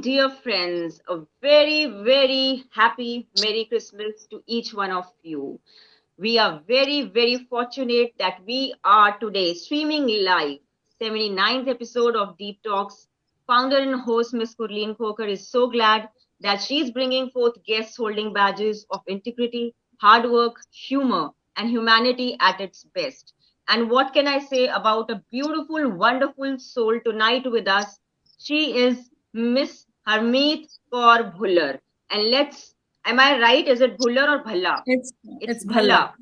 dear friends, a very, very happy Merry Christmas to each one of you. We are very, very fortunate that we are today streaming live 79th episode of Deep Talks. Founder and host Miss Kurleen Coker is so glad that she's bringing forth guests holding badges of integrity, hard work, humor, and humanity at its best. And what can I say about a beautiful, wonderful soul tonight with us? She is Miss Harmeet Kaur Bhullar. And am I right? Is it Bhullar or Bhalla? It's It's it's Bhalla. Bhalla.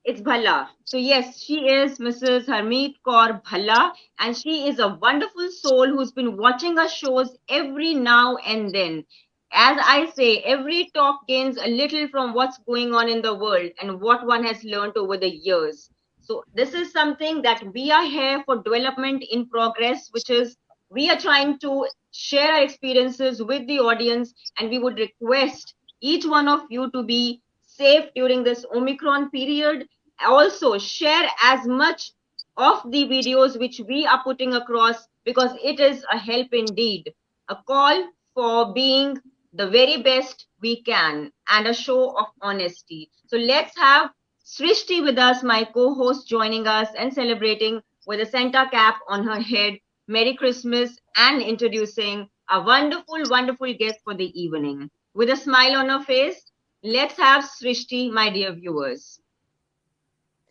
It's Bhalla. So yes, she is Mrs. Harmeet Kaur Bhalla, and she is a wonderful soul who's been watching our shows every now and then. As I say, every talk gains a little from what's going on in the world and what one has learned over the years. So this is something that we are here for development in progress, which is we are trying to share our experiences with the audience, and we would request each one of you to be safe during this Omicron period. Also share as much of the videos which we are putting across, because it is a help indeed, a call for being the very best we can and a show of honesty. So let's have Srishti with us, my co-host, joining us and celebrating with a Santa cap on her head. Merry Christmas, and introducing a wonderful, wonderful guest for the evening. With a smile on her face, let's have Srishti, my dear viewers.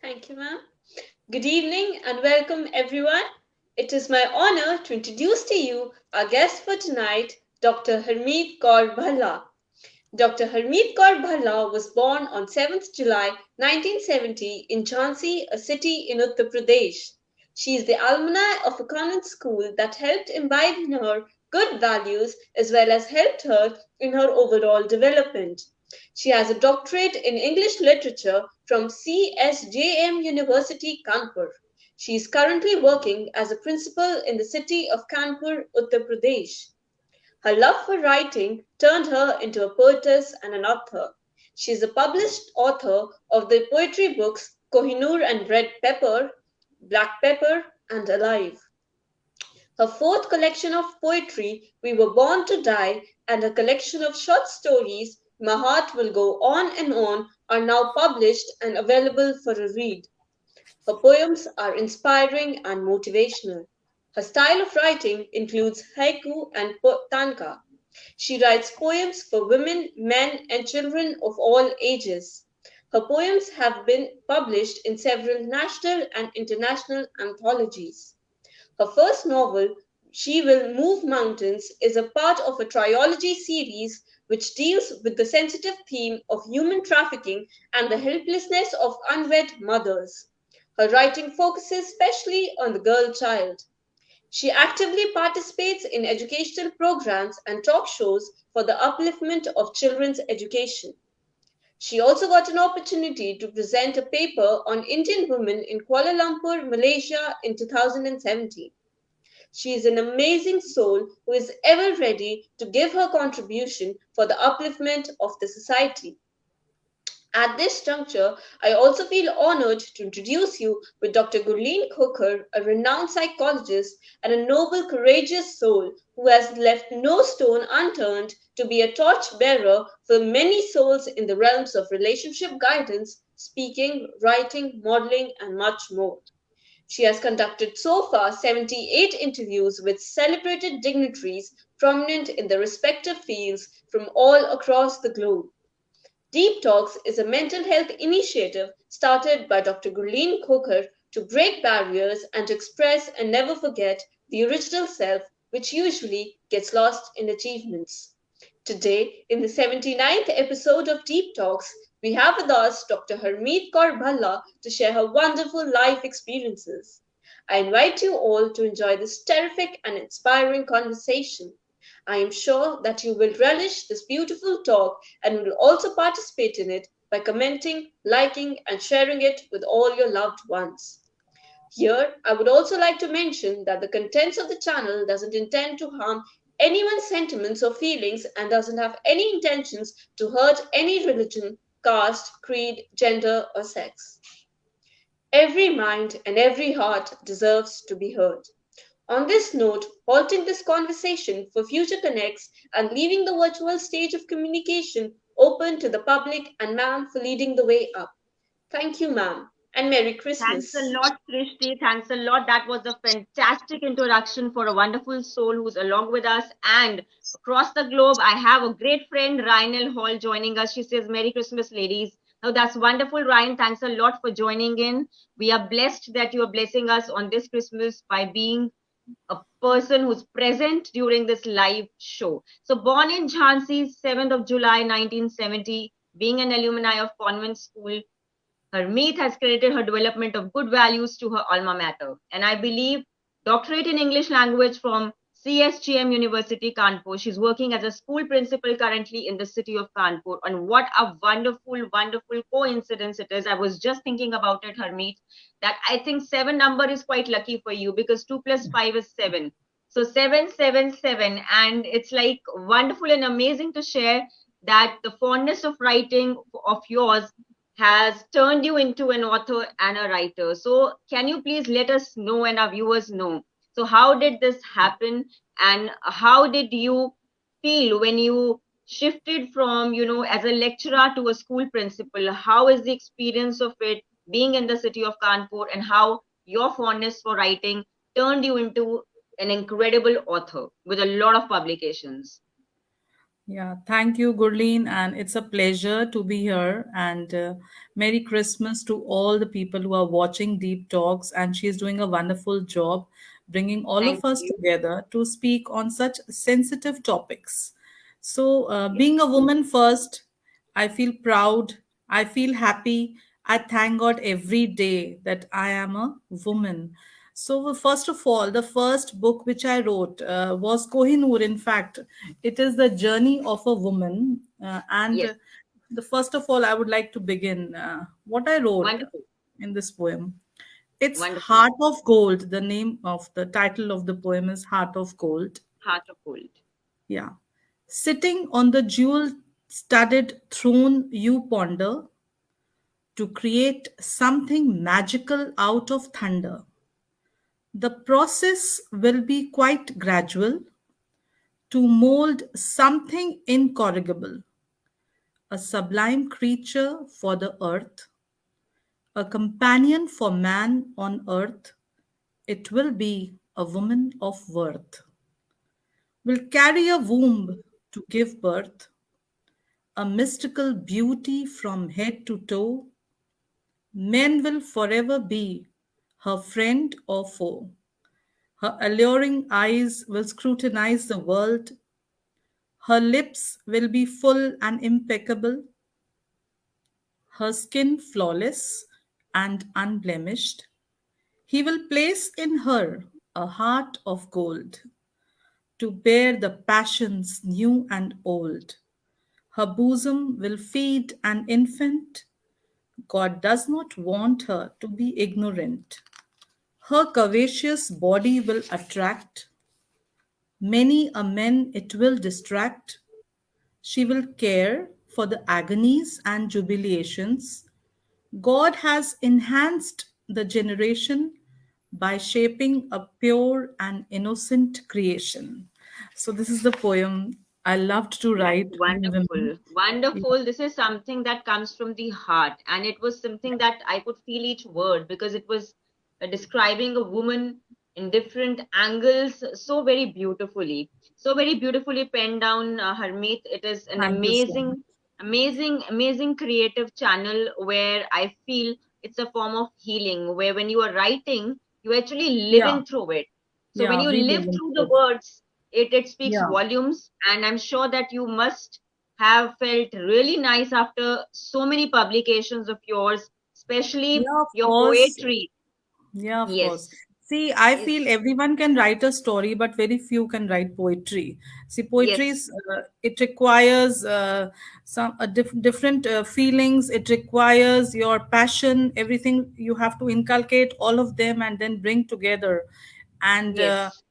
Thank you, ma'am. Good evening and welcome, everyone. It is my honor to introduce to you our guest for tonight, Dr. Harmeet Kaur Bhalla. Dr. Harmeet Kaur Bhalla was born on 7th July 1970 in Jhansi, a city in Uttar Pradesh. She is the alumni of a convent school that helped imbibe in her good values as well as helped her in her overall development. She has a doctorate in English literature from CSJM University, Kanpur. She is currently working as a principal in the city of Kanpur, Uttar Pradesh. Her love for writing turned her into a poetess and an author. She is a published author of the poetry books Kohinoor and Red Pepper, Black Pepper, and Alive. Her fourth collection of poetry, We Were Born to Die, and her collection of short stories, My Heart Will Go On and On, are now published and available for a read. Her poems are inspiring and motivational. Her style of writing includes haiku and tanka. She writes poems for women, men, and children of all ages. Her poems have been published in several national and international anthologies. Her first novel, She Will Move Mountains, is a part of a trilogy series which deals with the sensitive theme of human trafficking and the helplessness of unwed mothers. Her writing focuses especially on the girl child. She actively participates in educational programs and talk shows for the upliftment of children's education. She also got an opportunity to present a paper on Indian women in Kuala Lumpur, Malaysia in 2017. She is an amazing soul who is ever ready to give her contribution for the upliftment of the society. At this juncture, I also feel honored to introduce you with Dr. Gurleen Coker, a renowned psychologist and a noble, courageous soul who has left no stone unturned to be a torch bearer for many souls in the realms of relationship guidance, speaking, writing, modeling, and much more. She has conducted so far 78 interviews with celebrated dignitaries prominent in their respective fields from all across the globe. Deep Talks is a mental health initiative started by Dr. Gurleen Coker to break barriers and to express and never forget the original self, which usually gets lost in achievements. Today, in the 79th episode of Deep Talks, we have with us Dr. Harmeet Kaur Bhalla to share her wonderful life experiences. I invite you all to enjoy this terrific and inspiring conversation. I am sure that you will relish this beautiful talk and will also participate in it by commenting, liking, and sharing it with all your loved ones. Here, I would also like to mention that the contents of the channel doesn't intend to harm anyone's sentiments or feelings and doesn't have any intentions to hurt any religion, caste, creed, gender, or sex. Every mind and every heart deserves to be heard. On this note, halting this conversation for future connects and leaving the virtual stage of communication open to the public and ma'am for leading the way up. Thank you, ma'am, and Merry Thanks a Christmas. lot, Srishti. Thanks a lot. That was a fantastic introduction for a wonderful soul who's along with us. And across the globe, I have a great friend, Ryanel Hall, joining us. She says, Merry Christmas, ladies. Now, that's wonderful, Ryan. Thanks a lot for joining in. We are blessed that you are blessing us on this Christmas by being a person who's present during this live show. So, born in Jhansi, 7th of July, 1970, being an alumni of convent school, Harmeet has credited her development of good values to her alma mater. And I believe doctorate in English language from CSGM University, Kanpur. She's working as a school principal currently in the city of Kanpur. And what a wonderful, wonderful coincidence it is. I was just thinking about it, Harmeet, that I think seven number is quite lucky for you because two plus five is seven. So 777. And it's like wonderful and amazing to share that the fondness of writing of yours has turned you into an author and a writer. So, can you please let us know and our viewers know? So, how did this happen, and how did you feel when you shifted from, as a lecturer to a school principal? How is the experience of it being in the city of Kanpur, and how your fondness for writing turned you into an incredible author with a lot of publications? Yeah, thank you, Gurleen, and it's a pleasure to be here. And Merry Christmas to all the people who are watching Deep Talks. And she's doing a wonderful job bringing all Thank of us you. together to speak on such sensitive topics. So, Yes, being a woman first, I feel proud, I feel happy. I thank God every day that I am a woman. So, first of all, the first book which I wrote was Kohinoor. In fact, it is the journey of a woman. And yes, the first of all, I would like to begin what I wrote wonderful, in this poem. It's wonderful. Heart of Gold. The name of the title of the poem is Heart of Gold. Heart of gold. Yeah. Sitting on the jewel studded throne, you ponder to create something magical out of thunder. The process will be quite gradual to mold something incorrigible, a sublime creature for the earth, a companion for man on earth. It will be a woman of worth, will carry a womb to give birth, a mystical beauty from head to toe. Men will forever be her friend or foe. Her alluring eyes will scrutinize the world. Her lips will be full and impeccable, her skin flawless and unblemished. He will place in her a heart of gold to bear the passions new and old. Her bosom will feed an infant. God does not want her to be ignorant. Her curvaceous body will attract many a man, it will distract. She will care for the agonies and jubilations. God has enhanced the generation by shaping a pure and innocent creation. So, this is the poem I loved to That's write on women. wonderful. Yeah, Wonderful. This is something that comes from the heart. And it was something that I could feel each word because it was describing a woman in different angles so very beautifully. So very beautifully penned down, Harmeet. It is an thank you so much. amazing, amazing, amazing creative channel where I feel it's a form of healing, where when you are writing, you're actually Yeah, living through it. So when yeah, you we live live through into the it. words, it speaks Yeah, volumes, and I'm sure that you must have felt really nice after so many publications of yours, especially yeah, of your course. poetry. Yeah, of course. Yes, See, I feel yes, everyone can write a story, but very few can write poetry. See, poetry yes, is it requires some different feelings. It requires your passion, everything. You have to inculcate all of them and then bring together. And yes,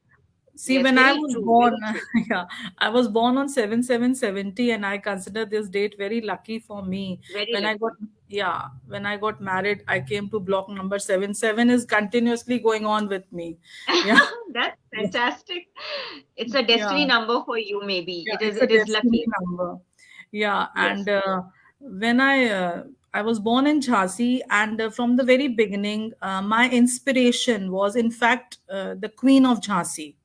see, yes, when I very was true, born, very true. yeah, I was born on 7770, and I consider this date very lucky for me. Very When I got, lucky. yeah, when I got married, I came to block number 77 is continuously going on with me. Yeah. That's fantastic. It's a Yeah. destiny number for you, maybe. Yeah, It is it's a it is destiny lucky. number. Yeah, Yes, and when I was born in Jhansi, and from the very beginning, my inspiration was, in fact, the Queen of Jhansi.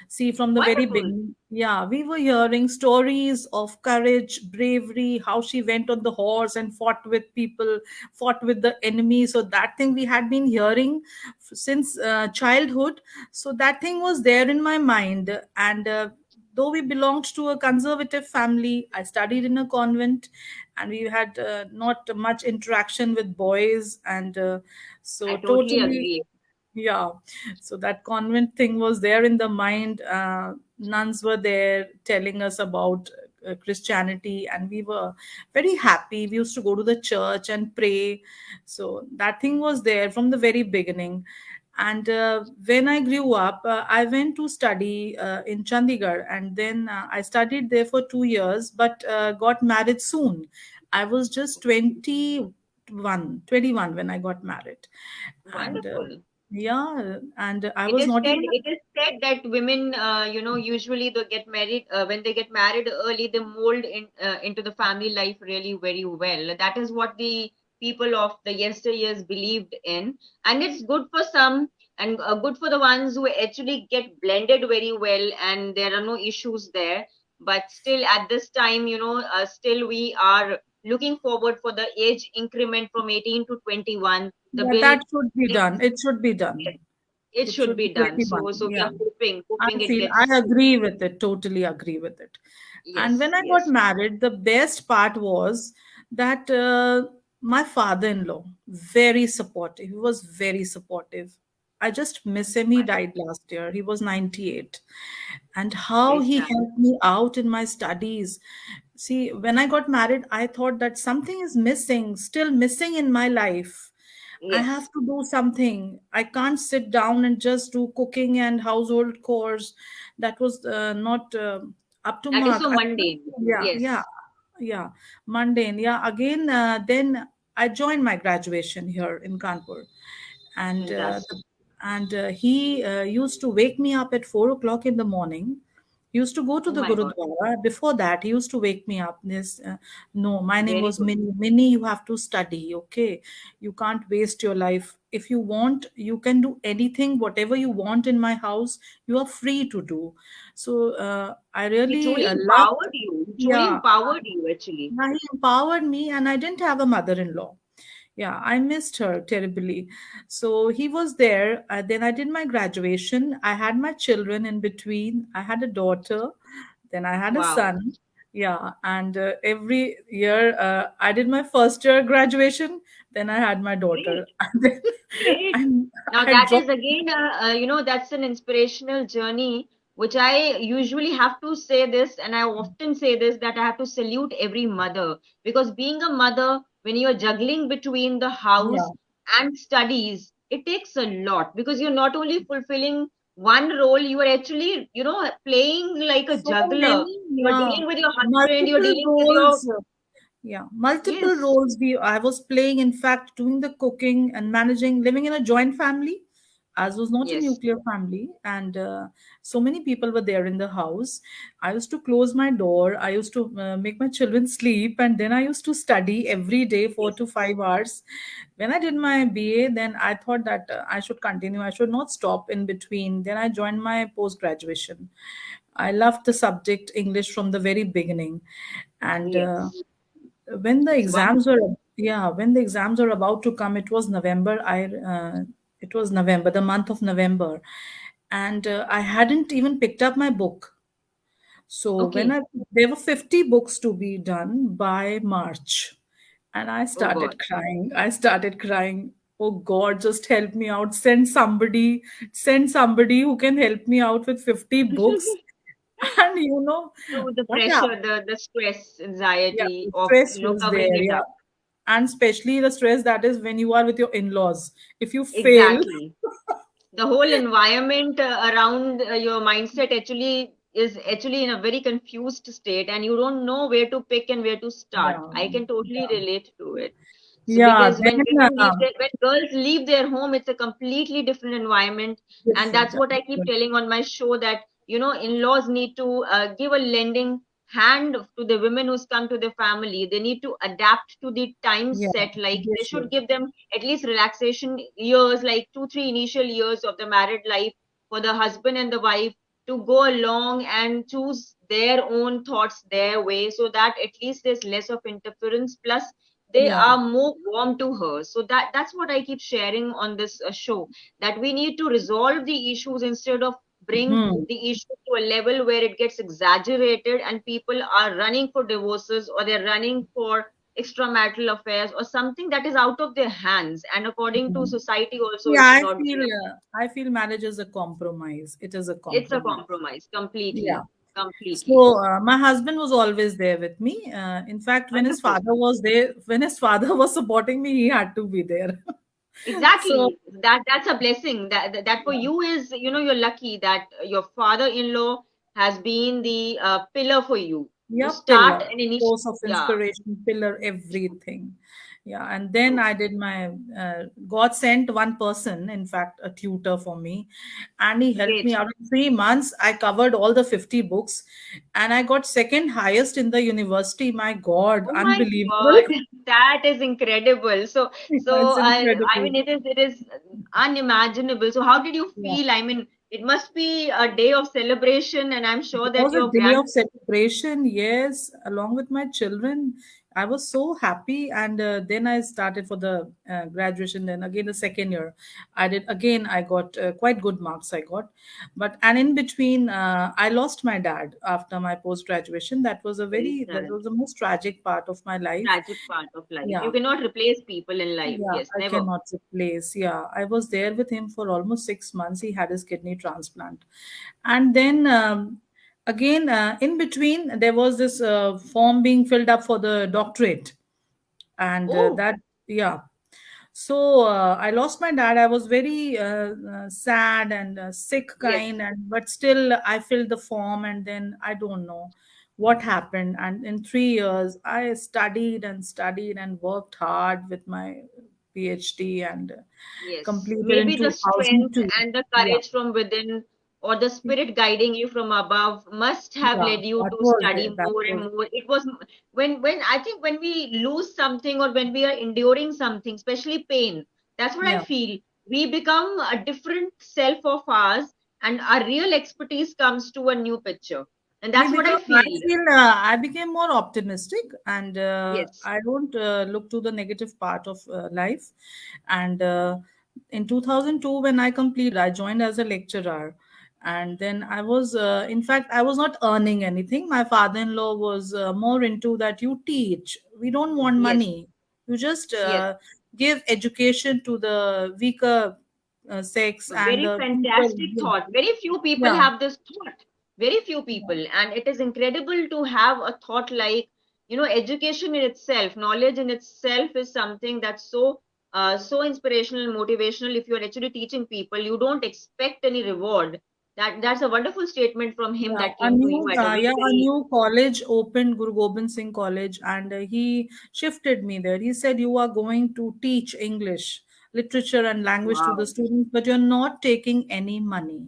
See, from the very wonderful. beginning, yeah, we were hearing stories of courage, bravery, how she went on the horse and fought with people, fought with the enemy. So that thing we had been hearing since childhood. So that thing was there in my mind. And though we belonged to a conservative family, I studied in a convent, and we had not much interaction with boys. And so I totally totally, agree. yeah, so that convent thing was there in the mind. Nuns were there telling us about Christianity, and we were very happy. We used to go to the church and pray. So that thing was there from the very beginning. And when I grew up, I went to study in Chandigarh, and then I studied there for 2 years, but got married soon. I was just 21 when I got married. And Wonderful. yeah, and I was not even. It is said that women, usually they get married, when they get married early, they mold into the family life really very well. That is what the people of the yesteryears believed in. And it's good for some, and good for the ones who actually get blended very well, and there are no issues there. But still, at this time, still we are looking forward for the age increment from 18 to 21. The Yeah, bill that should be is, done. It should be done. it It should should be be done. 21. So we Yeah. are hoping I it feel gets I through. agree with it, totally agree with it. And Yes, when I got yes. married, the best part was that my father-in-law, very supportive. He was very supportive. I just miss him. He died Wonderful. last year. He was 98. And how Very he sad. helped me out in my studies. See, when I got married, I thought that something is missing, still missing in my life. I have Yes. to do something. I can't sit down and just do cooking and household chores. That was not up to That is mark. so mundane. Yeah, yeah, Yes. yeah. Mundane. Yeah. Again, then I joined my graduation here in Kanpur, and Fantastic. he used to wake me up at 4 o'clock in the morning. He used to go to Oh the my God. Gurudwara. Before that, he used to wake me up. This, no, my name Very was good. Minnie. Minnie, you have to study, okay? You can't waste your life. If you want, you can do anything, whatever you want in my house. You are free to do. So I He really truly loved. empowered you. He truly Yeah, empowered you, actually. yeah, he empowered me, and I didn't have a mother-in-law. Yeah, I missed her terribly. So he was there. Then I did my graduation. I had my children in between. I had a daughter. Then I had a Wow. son. Yeah, and every year I did my first year graduation. Then I had my daughter. Great. And then Great. Now I that dropped. is again, that's an inspirational journey, which I usually have to say this, and I often say this, that I have to salute every mother, because being a mother, when you are juggling between the Yeah. house and studies, it takes a lot, because you're not only fulfilling one role, you are actually, playing like a So juggler. many, You are yeah, dealing with your husband, you're multiple dealing with your, roles. Yeah, multiple yes, roles I was playing, in fact, doing the cooking and managing, living in a joint family, as was not a yes, nuclear family, and so many people were there in the house. I used to close my door. I used to make my children sleep, and then I used to study every day, four yes, to five hours. When I did my BA, then I thought that I should continue. I should not stop in between. Then I joined my post graduation. I loved the subject English from the very beginning, and yes. when the It's exams were, wonderful. yeah, when the exams were about to come, it was November. It was November, the month of November, and I hadn't even picked up my book. So when Okay. I there were 50 books to be done by March, and I Oh God. started crying. I started crying. Oh God, just help me out. Send somebody who can help me out with 50 books. And Through the what happened? pressure, the stress, Yeah, anxiety the of, stress was covering there. it Yeah, up. and especially the stress that is when you are with your in-laws. If you fail, Exactly. The whole environment around your mindset actually is actually in a very confused state, and you don't know where to pick and where to start. yeah, I can totally yeah. relate to it. So Yeah, because when then women leave when girls leave their home, it's a completely different environment, and different. that's what I keep Absolutely. telling on my show, that in-laws need to give a lending hand to the women who's come to the family. They need to adapt to the time Yeah, set. Like they they should should. give them at least relaxation years, like 2 3 initial years of the married life, for the husband and the wife to go along and choose their own thoughts their way, so that at least there's less of interference, plus they Yeah. are more warm to her. So that's what I keep sharing on this show, that we need to resolve the issues instead of bring Hmm. the issue to a level where it gets exaggerated and people are running for divorces, or they're running for extramarital affairs, or something that is out of their hands, and according to Hmm. society also Yeah, it should not be done. I feel marriage is a compromise. It is a It's a compromise. compromise, Yeah. completely, completely. So my husband was always there with me. In fact, Wonderful. when his father was supporting me, he had to be there. So Exactly. That's a blessing. That for you is, you're lucky that your father-in-law has been the pillar for you to yeah, start pillar, an initial. source of Yeah, inspiration, pillar, everything. Yeah, and then I did my God sent one person, in fact, a tutor for me, and he helped me great. out. In 3 months, I covered all the 50 books, and I got second highest in the university. My God, Oh my unbelievable! God, that is incredible. So It's I incredible. mean, it is unimaginable. So how did you Yeah. feel? I mean, it must be a day of celebration, and I'm It sure that was a your day grand. of celebration, yes, along with my children. I was so happy, and then I started for the graduation. Then again, the second year, I did again. I got quite good marks. I got, but and in between, I lost my dad after my post graduation. Very That sad, was the most tragic part of my life. tragic part of life. Yeah, You cannot replace people in life. yeah, Yes, I never. cannot replace. Yeah, I was there with him for almost 6 months. He had his kidney transplant. And then again, in between, there was this form being filled up for the doctorate. And Oh, yeah. So I lost my dad. I was very sad and sick yes, kind, and but still I filled the form, and then I don't know what happened. And in 3 years, I studied and studied and worked hard with my PhD and yes. completed in Maybe the strength 2002. and the Yeah, courage from within, or the spirit guiding you from above, must have yeah, led you that to was study it. That more and was more. It was when I think when we lose something, or when we are enduring something, especially pain, that's what I yeah. feel. We become a different self of ours, and our real expertise comes to a new picture. And We that's what I become, I feel. feel, I became more optimistic, and Yes, I don't look to the negative part of life. And in 2002, when I completed, I joined as a lecturer. And then I was, in fact, I was not earning anything. My father-in-law was more into that you teach. We don't want yes, money. You just yes. give education to the weaker sex and Very the people. fantastic thought. Very few people Yeah, have this thought. Very few people. And it is incredible to have a thought like, education in itself, knowledge in itself is something that's so inspirational, motivational. If you're actually teaching people, you don't expect any reward. That's a wonderful statement from him Yeah, that came to you at a very, a very new college opened, Guru Gobind Singh College, and he shifted me there. He said, "You are going to teach English, literature, and language to the wow. students, but you're not taking any money."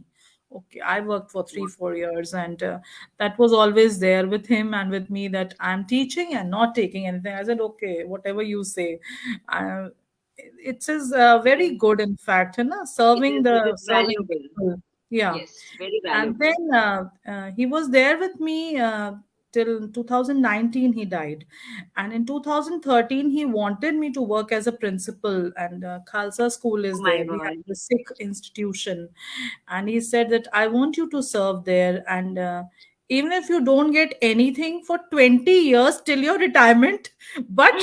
Okay, I worked for three, Wow. 4 years, and that was always there with him and with me that I'm teaching and not taking anything. I said, "Okay, whatever you say." Uh, it is It very is, good, in fact, you know, it is serving valuable. people. Yeah. Yes, very And valuable. then he was there with me till 2019. He died, and in 2013 he wanted me to work as a principal. And Khalsa School Oh is my there. We have God. the Sikh institution, and he said that I want you to serve there. And even if you don't get anything for 20 years till your retirement, but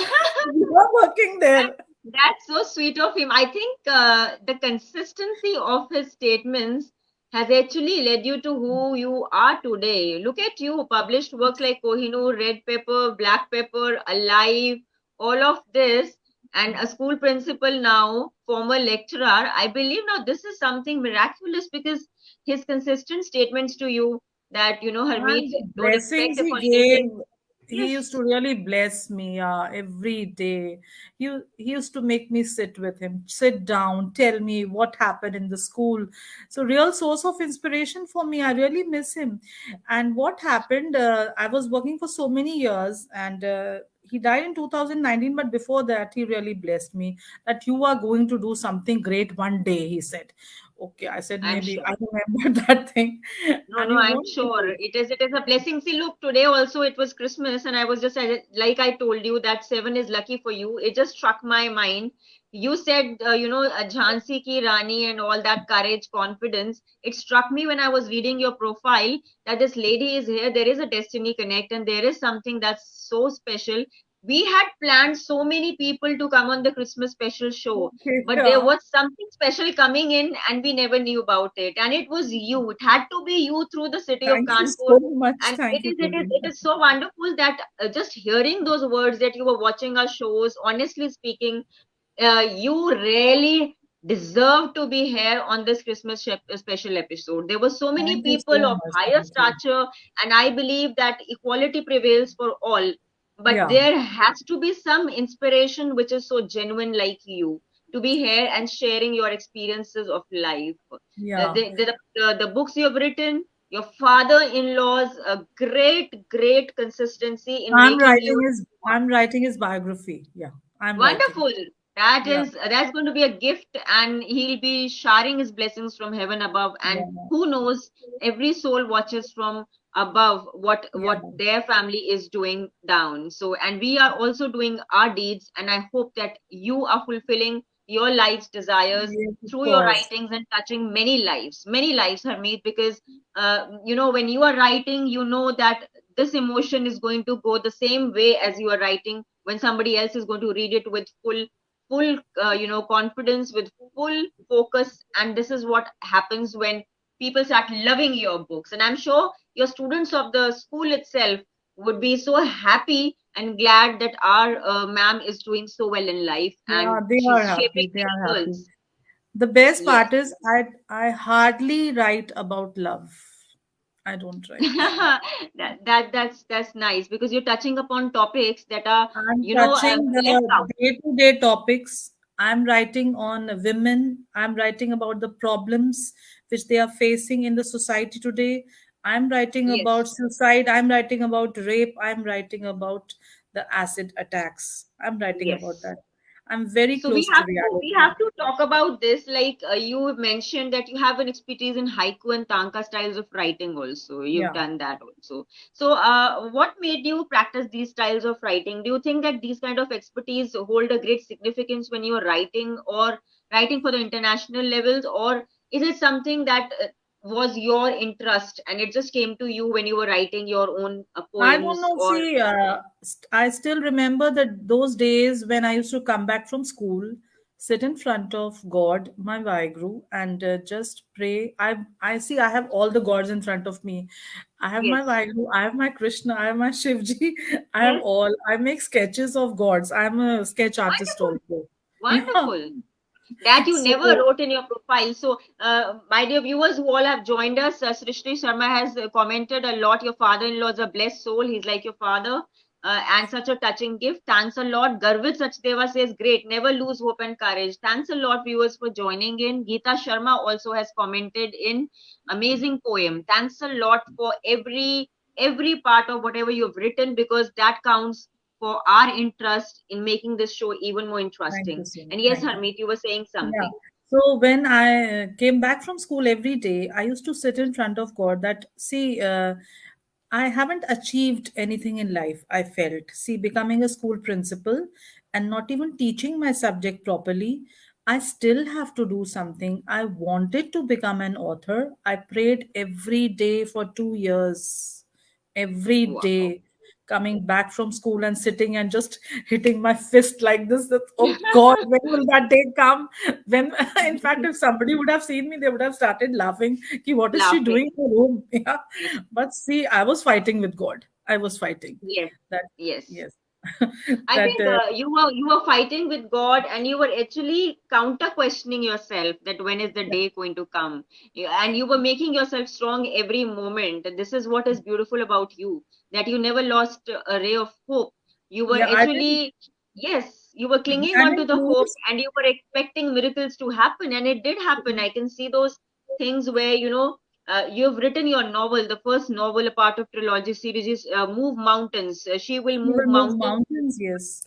you are working there. That's so sweet of him. I think the consistency of his statements has actually led you to who you are today. Look at you, published works like Kohinoor, Red Pepper, Black Pepper, Alive, all of this, and a school principal now, former lecturer. I believe now this is something miraculous because his consistent statements to you that, And Harmeet, the don't blessings expect he upon gave, anything. he used to Yes, really bless me every day. He used to make me sit with him, sit down, tell me what happened in the school. So real source of inspiration for me. I really miss him. And what happened? I was working for so many years, and he died in 2019. But before that, he really blessed me that you are going to do something great one day. He said, "Okay." I said, I'm "Maybe I sure. remember that thing." No, And no, you I'm won't sure believe. it is a blessing. See, look, today also it was Christmas, and I was just like I told you that seven is lucky for you. It just struck my mind. You said, Jhansi ki Rani and all that courage, confidence. It struck me when I was reading your profile that this lady is here. There is a destiny connect, and there is something that's so special. We had planned so many people to come on the Christmas special show, Okay, but there yeah. was something special coming in and we never knew about it, and it was you. It had to be you through the city of Thank you Kanpur. so much. And Thank you, it Purvi. is so wonderful that just hearing those words that you were watching our shows, honestly speaking, you really deserve to be here on this Christmas special episode. There were so many Thank you people so of much. higher Thank you. stature, and I believe that equality prevails for all. But Yeah, there has to be some inspiration which is so genuine like you to be here and sharing your experiences of life. yeah. The books you have written, your father-in-law's great consistency in making you. I'm writing his biography. Yeah, I'm writing. Wonderful. That Yeah, is that's going to be a gift, and he'll be showering his blessings from heaven above. And yeah, who knows, every soul watches from above yeah, what their family is doing down. So, and we are also doing our deeds, and I hope that you are fulfilling your life's desires yes, of through your course. writings and touching many lives, Harmeet. Because when you are writing, you know that this emotion is going to go the same way as you are writing when somebody else is going to read it with full confidence, with full focus. And this is what happens when people start loving your books. And I'm sure your students of the school itself would be so happy and glad that our ma'am is doing so well in life and Yeah, they are she's shaping happy. They are many happy. girls. The best Yes. part is I hardly write about love. I don't write. That's nice because you're touching upon topics that are I'm touching left the out. day-to-day topics. I'm writing on women. I'm writing about the problems which they are facing in the society today. I'm writing about Yes. suicide. I'm writing about rape. I'm writing about the acid attacks. I'm writing about Yes. that. I'm very So we close to have to we reality. have to talk about this. Like you mentioned that you have an expertise in haiku and tanka styles of writing. Also, you've Yeah. done that also. So, what made you practice these styles of writing? Do you think that these kind of expertise hold a great significance when you are writing or writing for the international levels, or is it something that was your interest and it just came to you when you were writing your own I don't poems? know. Or See, I still remember that those days when I used to come back from school, sit in front of God, my Vaheguru, and just pray. I see. I have all the gods in front of me. I have my yes, Vaheguru, I have my Krishna, I have my Shivji. I have yes, all. I make sketches of gods. I'm a sketch artist wonderful, also. Yeah. wonderful. That you never So wrote in your profile. So, my dear viewers who all have joined us, Srishti Sharma has commented a lot. Your father-in-law is a blessed soul. He's like your father, and such a touching gift. Thanks a lot. Garvit Sachdeva says, great. Never lose hope and courage. Thanks a lot, viewers, for joining in. Geeta Sharma also has commented in amazing poem. Thanks a lot for every part of whatever you've written because that counts for our interest in making this show even more thank you interesting. so much. And yes, Thank you. Harmeet, you were saying Yeah. something. So when I came back from school every day, I used to sit in front of God that, see, I haven't achieved anything in life, I felt. See, becoming a school principal and not even teaching my subject properly, I still have to do something. I wanted to become an author. I prayed every day for 2 years, every Wow. day, coming back from school and sitting and just hitting my fist like this. That, oh God, when will that day come? When, in fact, if somebody would have seen me, they would have started laughing. Ki, what is she Laughing. doing in the room? Yeah. Yes, But see, I was fighting with God. I was fighting. yes, That, yes. yes. I that think you were fighting with God, and you were actually counter questioning yourself that when is the yeah, day going to come. And you were making yourself strong every moment. This is what is beautiful about you, that you never lost a ray of hope. You were yeah, actually, yes, you were clinging I on to didn't the hope, lose. and you were expecting miracles to happen, and it did happen. I can see those things where you've written your novel. The first novel, a part of trilogy series, is Move Mountains. She will She move will move mountains mountains. Yes.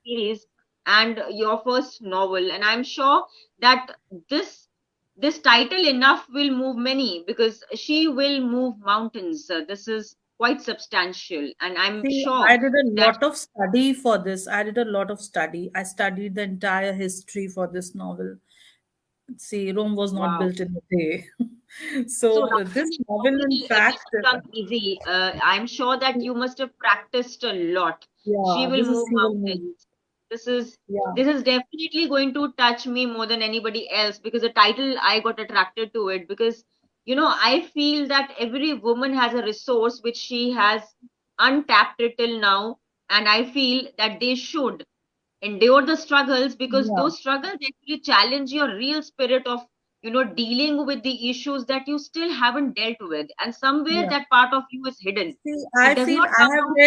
series and your first novel, and I'm sure that this this title enough will move many, because she will move mountains. This is quite substantial, and I'm See, sure I did a that, lot of study for this. I did a lot of study. I studied the entire history for this novel. See, Rome was not wow. built in a day. So So this writing novel, in fact, doesn't come easy. I'm sure that you must have practiced a lot. She yeah, will this is move She Will Move. mountains. This is Yeah, this is definitely going to touch me more than anybody else, because the title, I got attracted to it, because I feel that every woman has a resource which she has untapped it till now, and I feel that they should endure the struggles, because yeah, those struggles actually challenge your real spirit of dealing with the issues that you still haven't dealt with, and somewhere yeah. that part of you is hidden. See, It I does feel not come out.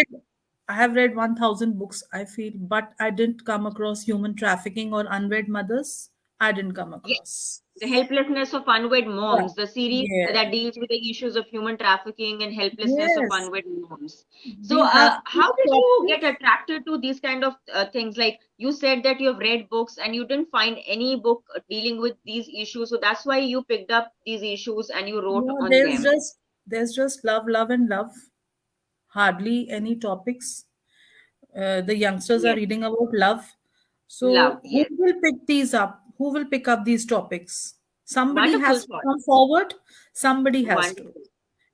I have read 1,000 books, I feel, but I didn't come across human trafficking or unwed mothers. I didn't come Yes, across. the helplessness of unwed Yeah. moms, the series Yeah. that deals with the issues of human trafficking and helplessness of Yes. unwed moms. So, We have to how did stop you this. get attracted to these kind of things? Like you said that you have read books and you didn't find any book dealing with these issues, so that's why you picked up these issues and you wrote No, on them. there's just love, love, and love. Hardly any topics. The youngsters are Yes, reading about love. love. So who Yes, will pick these up? Who will pick up these topics? Somebody wonderful has to thought. come forward. Somebody has to. Wonderful.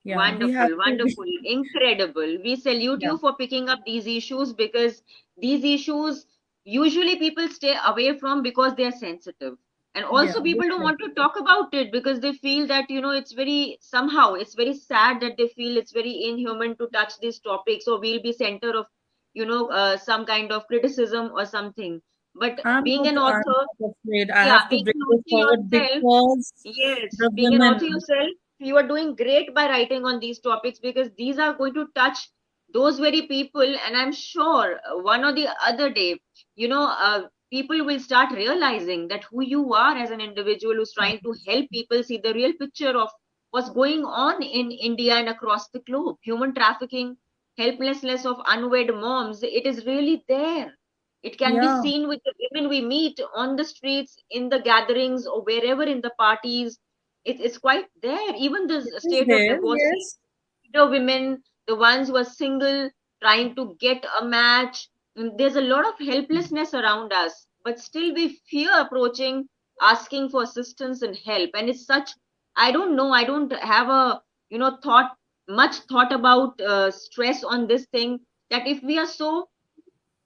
Yeah, we have Wonderful, to be. wonderful, incredible. We salute Yeah, you for picking up these issues, because these issues usually people stay away from because they are sensitive. And yeah, also, people don't definitely. want to talk about it because they feel that, it's very, somehow, it's very sad that they feel it's very inhuman to touch these topics, or we'll be center of, some kind of criticism or something. But being an I'm author, not afraid. I yeah, have to being bring an this author forward yourself, because yes, the being an author women, yourself, you are doing great by writing on these topics, because these are going to touch those very people. And I'm sure one or the other day, people will start realizing that who you are as an individual who's trying to help people see the real picture of what's going on in India and across the globe. Human trafficking, helplessness of unwed moms, it is really there. It can be yeah, seen with the women we meet on the streets, in the gatherings, or wherever in the parties. It's quite there. Even the it is state of there. divorcee, Yes, widow women, the ones who are single, trying to get a match. There's a lot of helplessness around us, but still we fear approaching, asking for assistance and help. And it's such, I don't know, I don't have a, much thought about stress on this thing, that if we are so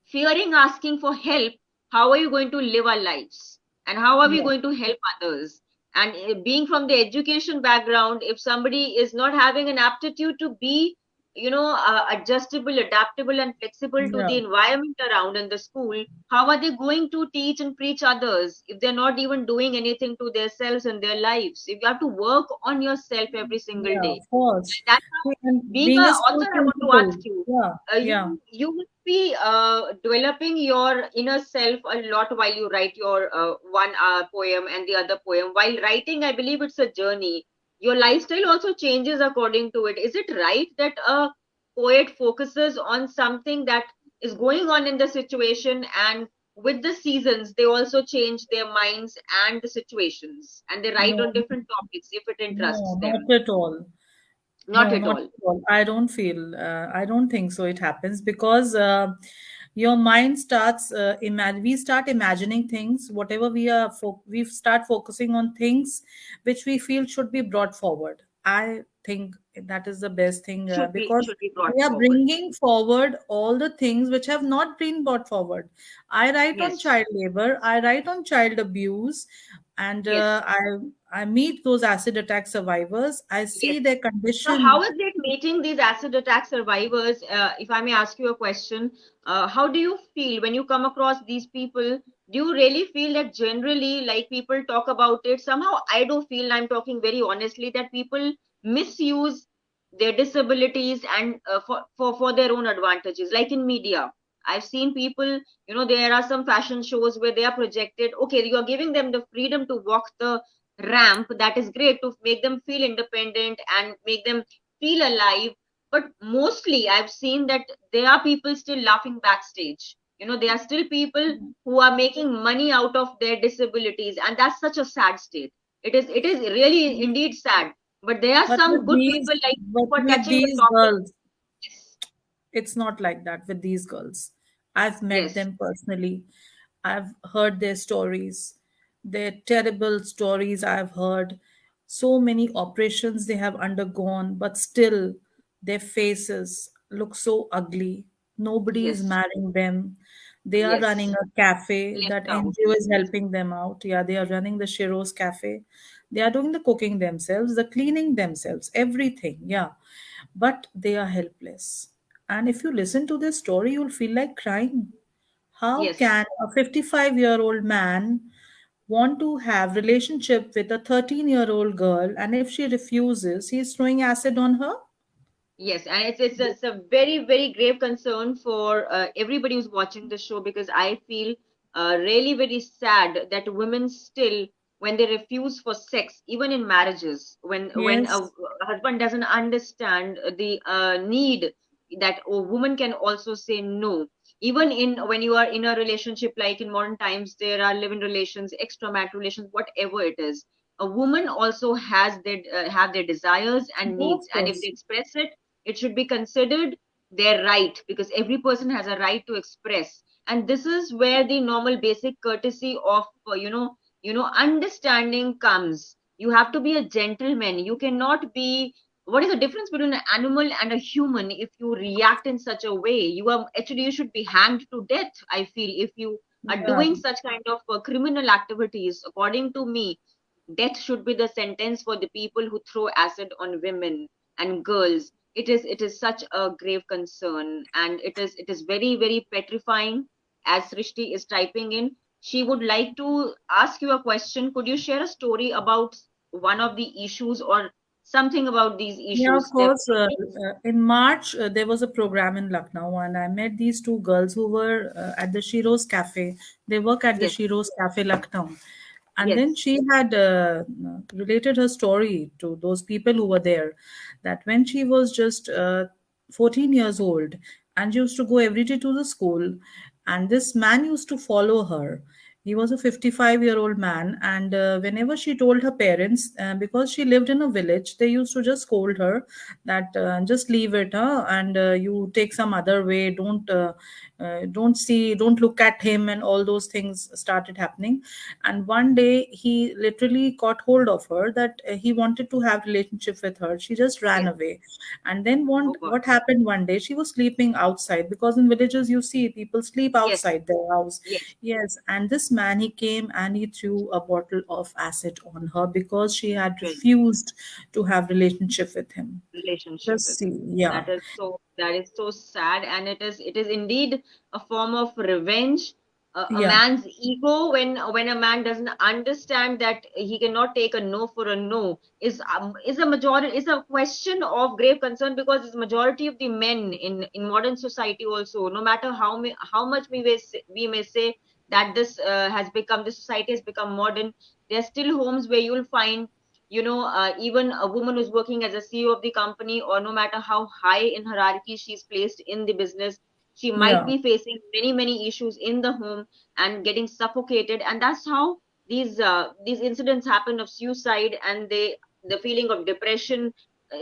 fearing asking for help, how are you going to live our lives? And how are we yeah, going to help others? And being from the education background, if somebody is not having an aptitude to be, adjustable, adaptable, and flexible to yeah, the environment around in the school, how are they going to teach and preach others if they're not even doing anything to themselves and their lives? If you have to work on yourself every single yeah, day, of course. that's how, And being being an a school author, I want to principal, ask you, yeah, yeah, you must be developing your inner self a lot while you write your one poem and the other poem. While writing, I believe it's a journey. Your lifestyle also changes according to it. Is it right that a poet focuses on something that is going on in the situation, and with the seasons they also change their minds and the situations, and they write no, on different topics if it interests no, them? not at all. Not No, at not all. at all. I don't think so it happens because your mind starts, we start imagining things, whatever we start focusing on things which we feel should be brought forward. I think that is the best thing because Should be brought we are forward. bringing forward all the things which have not been brought forward. I write on Yes. child labor, I write on child abuse, and Yes. I meet those acid attack survivors. I see Yes. their So, how condition. is it meeting these acid attack survivors? If I may ask you a question, how do you feel when you come across these people? Do you really feel that generally, like people talk about it? Somehow, I do feel, and I'm talking very honestly, that people misuse their disabilities and for their own advantages. Like in media, I've seen people. There are some fashion shows where they are projected. Okay, you are giving them the freedom to walk the ramp. That is great to make them feel independent and make them feel alive, but mostly I've seen that there are people still laughing backstage. There are still people who are making money out of their disabilities, and that's such a sad state. It is really indeed sad, but there are But some with good these, people like but for with touching the these topic. girls, Yes. it's not like that with these girls. I've met Yes. them personally. I've heard their stories, their terrible stories I've heard. So many operations they have undergone, but still their faces look so ugly. Nobody is Yes. marrying them. They are running Yes. a cafe. Left That out. NGO is helping them out. Yeah, they are running the Shiro's cafe. They are doing the cooking themselves, the cleaning themselves, everything. Yeah, but they are helpless. And if you listen to this story, you'll feel like crying. How Yes. can a 55-year-old man want to have relationship with a 13-year-old girl, and if she refuses, he's throwing acid on her? Yes, and it's a very very grave concern for everybody who's watching the show, because I feel really very sad that women still, when they refuse for sex, even in marriages, when a Yes. husband doesn't understand the need that a woman can also say no. Even in when you are in a relationship, like in modern times, there are live-in relations, extramarital relations, whatever it is. A woman also has their have their desires and Of needs, and if they course. express it, it should be considered their right, because every person has a right to express. And this is where the normal basic courtesy of understanding comes. You have to be a gentleman. You cannot be. What is the difference between an animal and a human? If you react in such a way, you should be hanged to death, I feel, if you are Yeah. doing such kind of criminal activities. According to me, death should be the sentence for the people who throw acid on women and girls. It is such a grave concern, and it is very very petrifying. As Srishti is typing in, she would like to ask you a question. Could you share a story about one of the issues, or something about these Yeah, of issues course. definitely? In March, there was a program in Lucknow, and I met these two girls who were at the Shiro's Cafe. They work at the Yes. Shiro's Cafe, Lucknow. And then Yes. she had related her story to those people who were there, that when she was just 14 years old, and she used to go every day to the school, and this man used to follow her. He was a 55-year-old man, and whenever she told her parents, because she lived in a village, they used to just scold her that just leave it, huh? And you take some other way. Don't look at him, and all those things started happening. And one day he literally caught hold of her that he wanted to have relationship with her. She just ran Yes. away. And then what Oh God. what happened one day, she was sleeping outside, because in villages you see people sleep Yes. outside their house. Yes. Yes, and this man, he came and he threw a bottle of acid on her because she had Well, refused to have relationship with him. relationship Just with see, him. yeah. That is so sad, and it is indeed a form of revenge. A Yeah, man's ego, when a man doesn't understand that he cannot take a no for a no, is a question of grave concern, because it's majority of the men in modern society also. No matter how much we may say that this society has become modern, there are still homes where you'll find, even a woman who's working as a CEO of the company, or no matter how high in hierarchy she's placed in the business, she might yeah, be facing many many issues in the home and getting suffocated. And that's how these incidents happen of suicide, and the feeling of depression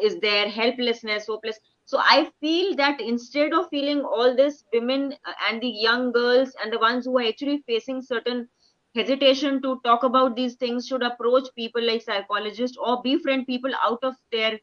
is there, helplessness, hopeless. So I feel that instead of feeling all this, women and the young girls and the ones who are actually facing certain hesitation to talk about these things should approach people like psychologists, or befriend people out of their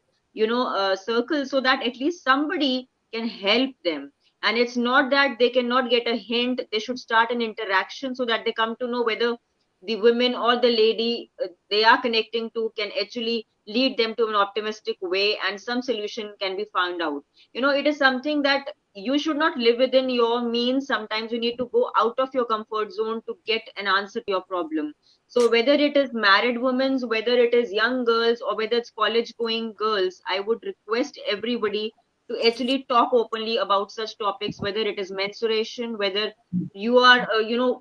circle, so that at least somebody can help them. And it's not that they cannot get a hint, they should start an interaction so that they come to know whether the women or the lady they are connecting to can actually lead them to an optimistic way, and some solution can be found out. It is something that you should not live within your means. Sometimes you need to go out of your comfort zone to get an answer to your problem. So whether it is married women, whether it is young girls, or whether it's college going girls, I would request everybody to actually talk openly about such topics, whether it is menstruation, whether you are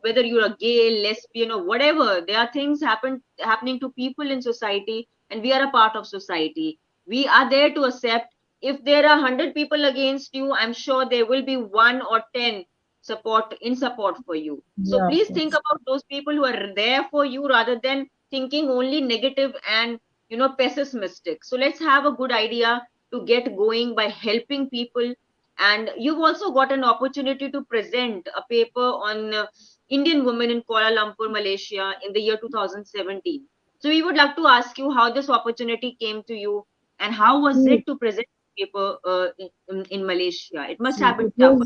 whether you're a gay, lesbian, or whatever. There are things happening to people in society, and we are a part of society. We are there to accept. If there are 100 people against you, I'm sure there will be 1 or 10 support for you. So Yeah, of please think course. about those people who are there for you, rather than thinking only negative and pessimistic. So let's have a good idea to get going by helping people. And you've also got an opportunity to present a paper on Indian women in Kuala Lumpur, Malaysia in the year 2017. So we would love to ask you how this opportunity came to you, and how was See, it to present a paper in Malaysia. It must see, have been tough.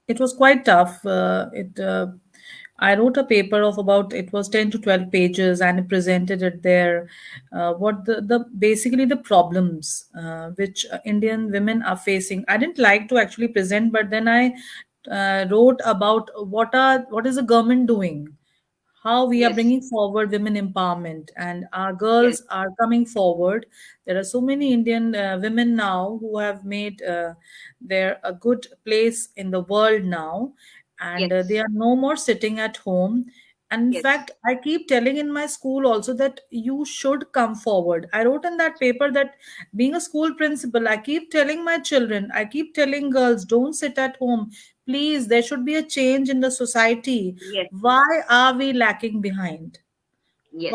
it was quite tough. It I wrote a paper of about, it was 10 to 12 pages, and I presented it there. What the basically the problems which Indian women are facing. I didn't like to actually present, but then I wrote about what is the government doing, how we are Yes, bringing forward women empowerment, and our yes, girls are coming forward. There are so many Indian women now who have made their a good place in the world now, and they yes, are no more sitting at home. And in yes, fact, I keep telling in my school also that you should come forward. I wrote in that paper that, being a school principal, I keep telling my children, I keep telling girls, don't sit at home. Please, there should be a change in the society. yes, Why are we lacking behind? yes.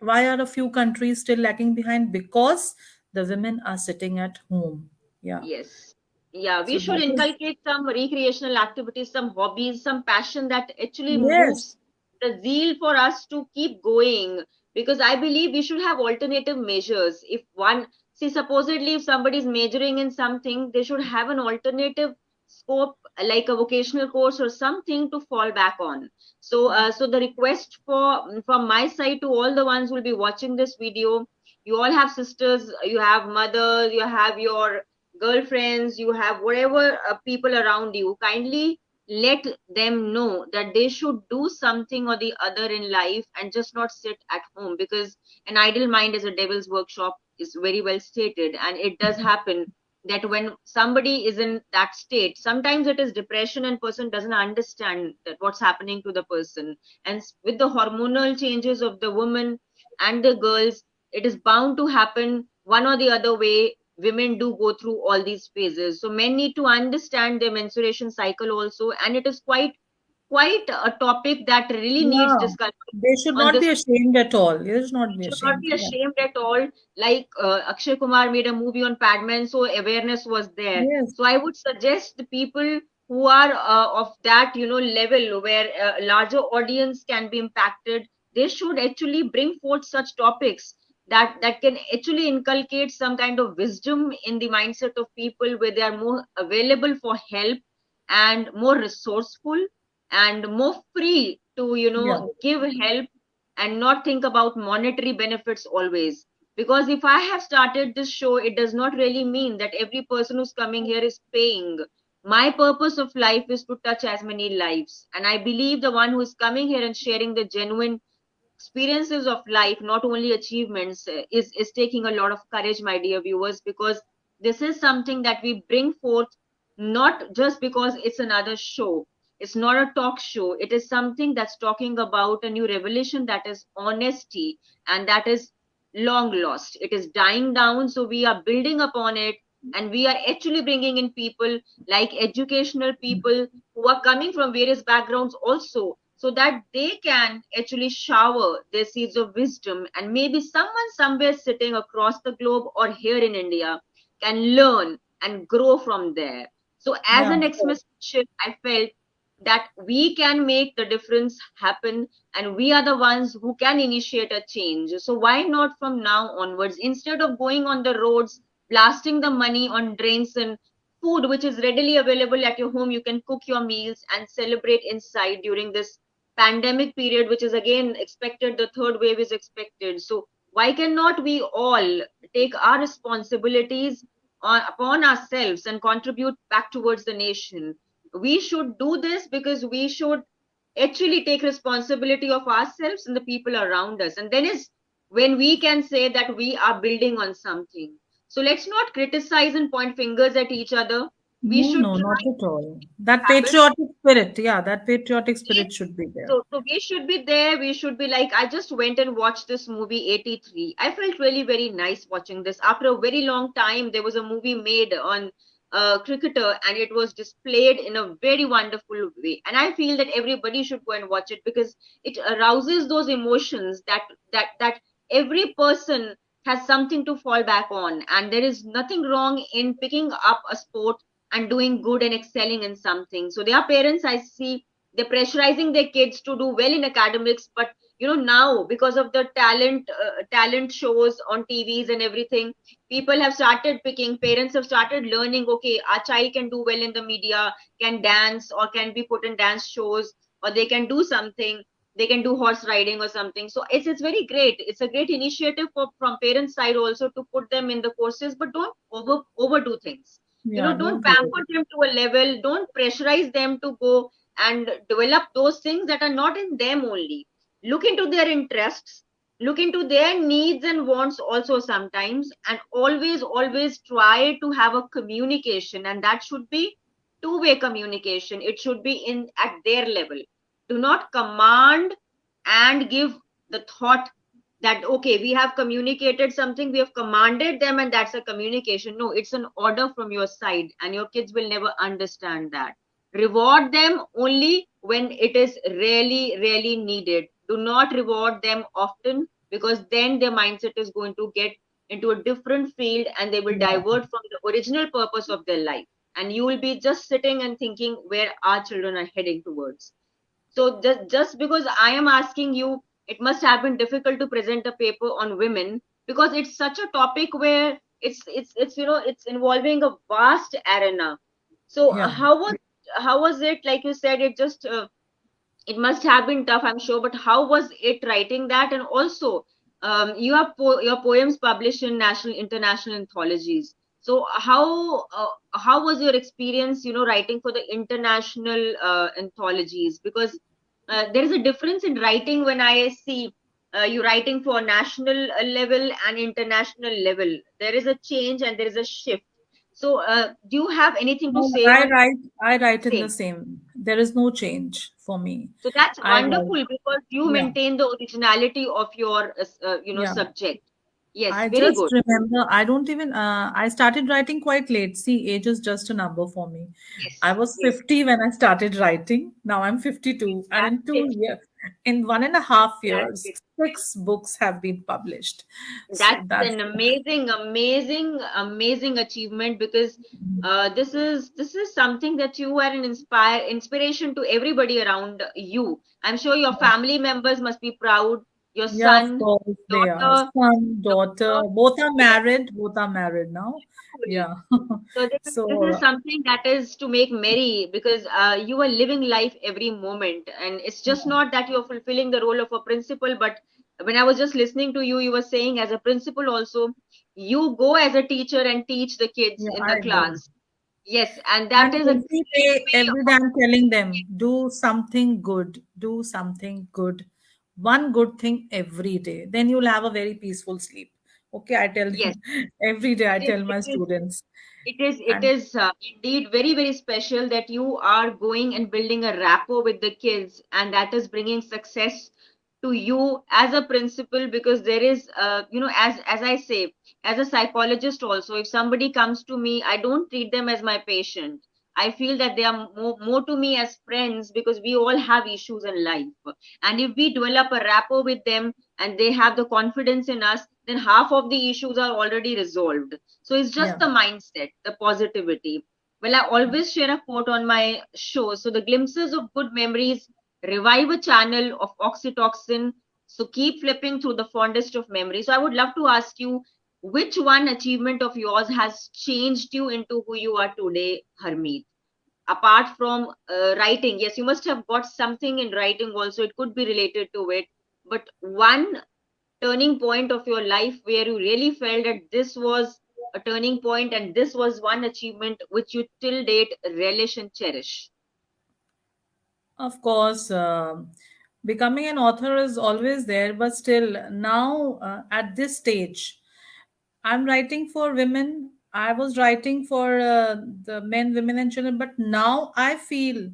Why are a few countries still lacking behind? Because the women are sitting at home. Yeah. Yes. Yeah, we So should that is, inculcate some recreational activities, some hobbies, some passion that actually yes. moves the zeal for us to keep going. Because I believe we should have alternative measures. If one, see, supposedly if somebody is majoring in something, they should have an alternative scope, like a vocational course or something to fall back on. So the request from my side to all the ones who will be watching this video, you all have sisters, you have mothers, you have your girlfriends, you have whatever people around you, kindly let them know that they should do something or the other in life and just not sit at home, because an idle mind is a devil's workshop is very well stated. And it does happen that when somebody is in that state, sometimes it is depression and person doesn't understand that what's happening to the person. And with the hormonal changes of the woman and the girls, it is bound to happen one or the other way. Women do go through all these phases, so men need to understand their menstruation cycle also, and it is quite a topic that really needs Yeah. discussion They should on not this. be ashamed at all. They should not be Should not ashamed. be Yeah. ashamed at all. Like Akshay Kumar made a movie on Padman, so awareness was there. Yes. So I would suggest the people who are of that level where a larger audience can be impacted, they should actually bring forth such topics that can actually inculcate some kind of wisdom in the mindset of people, where they are more available for help and more resourceful and more free to Yeah. give help, and not think about monetary benefits always. Because if I have started this show, it does not really mean that every person who's coming here is paying. My purpose of life is to touch as many lives, and I believe the one who is coming here and sharing the genuine experiences of life, not only achievements, is taking a lot of courage, my dear viewers, because this is something that we bring forth not just because it's another show. It's not a talk show. It is something that's talking about a new revelation, that is honesty, and that is long lost. It is dying down, so we are building upon it, and we are actually bringing in people like educational people who are coming from various backgrounds also, so that they can actually shower their seeds of wisdom, and maybe someone somewhere sitting across the globe or here in India can learn and grow from there. So as Yeah. an ex-mission, I felt that we can make the difference happen, and we are the ones who can initiate a change. So why not from now onwards, instead of going on the roads blasting the money on drinks and food which is readily available at your home, you can cook your meals and celebrate inside during this pandemic period, which is again expected, the third wave is expected. So why cannot we all take our responsibilities upon ourselves and contribute back towards the nation? We should do this because we should actually take responsibility of ourselves and the people around us, and then is when we can say that we are building on something. So let's not criticize and point fingers at each other. We No, should no, try not at all. That habits. patriotic spirit, yeah, that patriotic Yes. spirit should be there. So we should be there. We should be like, I just went and watched this movie 83. I felt really very nice watching this. After a very long time, there was a movie made on a cricketer and it was displayed in a very wonderful way. And I feel that everybody should go and watch it because it arouses those emotions that every person has something to fall back on. And there is nothing wrong in picking up a sport and doing good and excelling in something. So there are parents I see, they're pressurizing their kids to do well in academics, but now because of the talent shows on tvs and everything, people have started picking, parents have started learning, okay, our child can do well in the media, can dance or can be put in dance shows, or they can do something, they can do horse riding or something. So it's very great, it's a great initiative from parents side also to put them in the courses, but don't overdo things. Yeah, Don't don't pamper worry. them to a level, don't pressurize them to go and develop those things that are not in them only. Look into their interests, look into their needs and wants also sometimes, and always try to have a communication, and that should be two-way communication. It should be in at their level. Do not command and give the thought that okay, we have communicated something, we have commanded them, and that's a communication. No, it's an order from your side, and your kids will never understand that. Reward them only when it is really needed. Do not reward them often, because then their mindset is going to get into a different field and they will Yeah, divert from the original purpose of their life, and you will be just sitting and thinking where our children are heading towards. So just because I am asking you, it must have been difficult to present a paper on women, because it's such a topic where it's involving a vast arena. So yeah. how was it? Like you said, it must have been tough, I'm sure. But how was it writing that? And also, you have your poems published in national, international anthologies. So how was your experience, writing for the international anthologies? Because there is a difference in writing when I see you writing for national level and international level. There is a change and there is a shift. So, do you have anything to No, say on I write in the same? same. There is no change for me. So that's I write. wonderful because you Yeah, maintain the originality of your, yeah. subject. Yes, I very just good. remember, I don't even, I started writing quite late. See, age is just a number for me. I Yes, was yes. 50 when I started writing. Now I'm 52. And That's in it. 2 years, in 1.5 years, That's it. 6 books have been published. So That's that's, an amazing achievement, because this is something that you are an inspiration to everybody around you. I'm sure your family members must be proud. Your yeah, of son, course, they are. daughter, Son, daughter, daughter. Yes. both are married now. Cool. Yeah. So this is So, something that is to make merry, because you are living life every moment, and it's just yeah, not that you're fulfilling the role of a principal. But when I was just listening to you, you were saying as a principal also, you go as a teacher and teach the kids yeah, in the I do. class. Yes, and And that is a great way every day I'm telling them, do something good, do something good. One good thing every day. Then you'll have a very peaceful sleep. Okay, I tell yes. them every day, I It is. tell my It is. students. It is, it And is indeed very special that you are going and building a rapport with the kids, and that is bringing success to you as a principal. Because there is, as I say, as a psychologist also, if somebody comes to me, I don't treat them as my patient. I feel that they are more to me as friends, because we all have issues in life. And if we develop a rapport with them and they have the confidence in us, then half of the issues are already resolved. So it's just yeah, the mindset, the positivity. Well, I always share a quote on my show. So the glimpses of good memories revive a channel of oxytocin. So keep flipping through the fondest of memories. So I would love to ask you, which one achievement of yours has changed you into who you are today, Harmeet? apart from writing, yes, you must have got something in writing also. It could be related to it. But one turning point of your life where you really felt that this was a turning point and this was one achievement which you till date relish and cherish? Of course, becoming an author is always there, but still, now at this stage, I'm writing for women. I was writing for the men, women, and children, but now I feel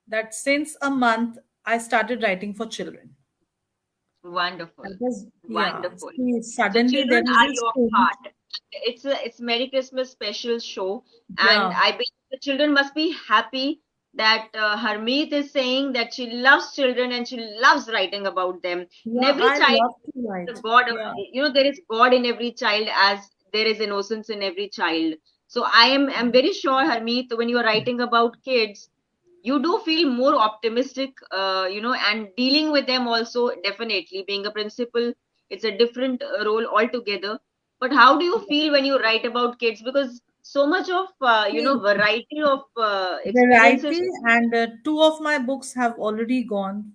that since a month, I started writing for children. Wonderful, That is, yeah. wonderful. See, So suddenly there children is are this your point. heart. It's Merry Christmas special show, and Yeah, I believe the children must be happy that Harmeet is saying that she loves children and she loves writing about them. In yeah, every I child, love to the write. God of, Yeah, there is God in every child as there is innocence in every child. So I'm very sure, Harmeet, when you are writing about kids, you do feel more optimistic, and dealing with them also. Definitely being a principal, it's a different role altogether. But how do you feel when you write about kids, because so much of see, variety of experiences? variety, and two of my books have already gone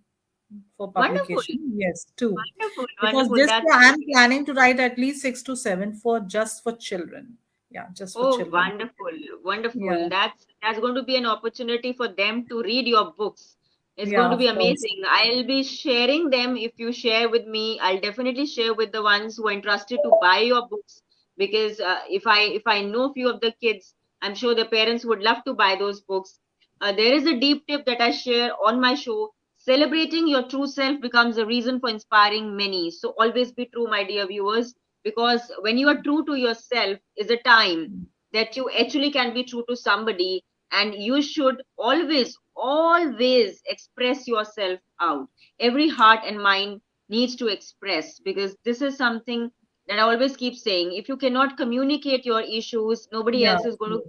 for Wonderful, publication. Yes, two. wonderful, Because wonderful. this That's year I'm planning to write at least six to seven for just for children. Yeah, just for Oh, children. wonderful, Yeah, wonderful. That's going to be an opportunity for them to read your books. It's yeah, going to be of course. amazing. I'll be sharing them if you share with me. I'll definitely share with the ones who are interested to buy your books, because if I know few of the kids, I'm sure their parents would love to buy those books. There is a deep tip that I share on my show. Celebrating your true self becomes a reason for inspiring many. So always be true, my dear viewers, because when you are true to yourself is a time that you actually can be true to somebody, and you should always express yourself out. Every heart and mind needs to express, because this is something that I always keep saying. If you cannot communicate your issues, nobody Yeah, else is going to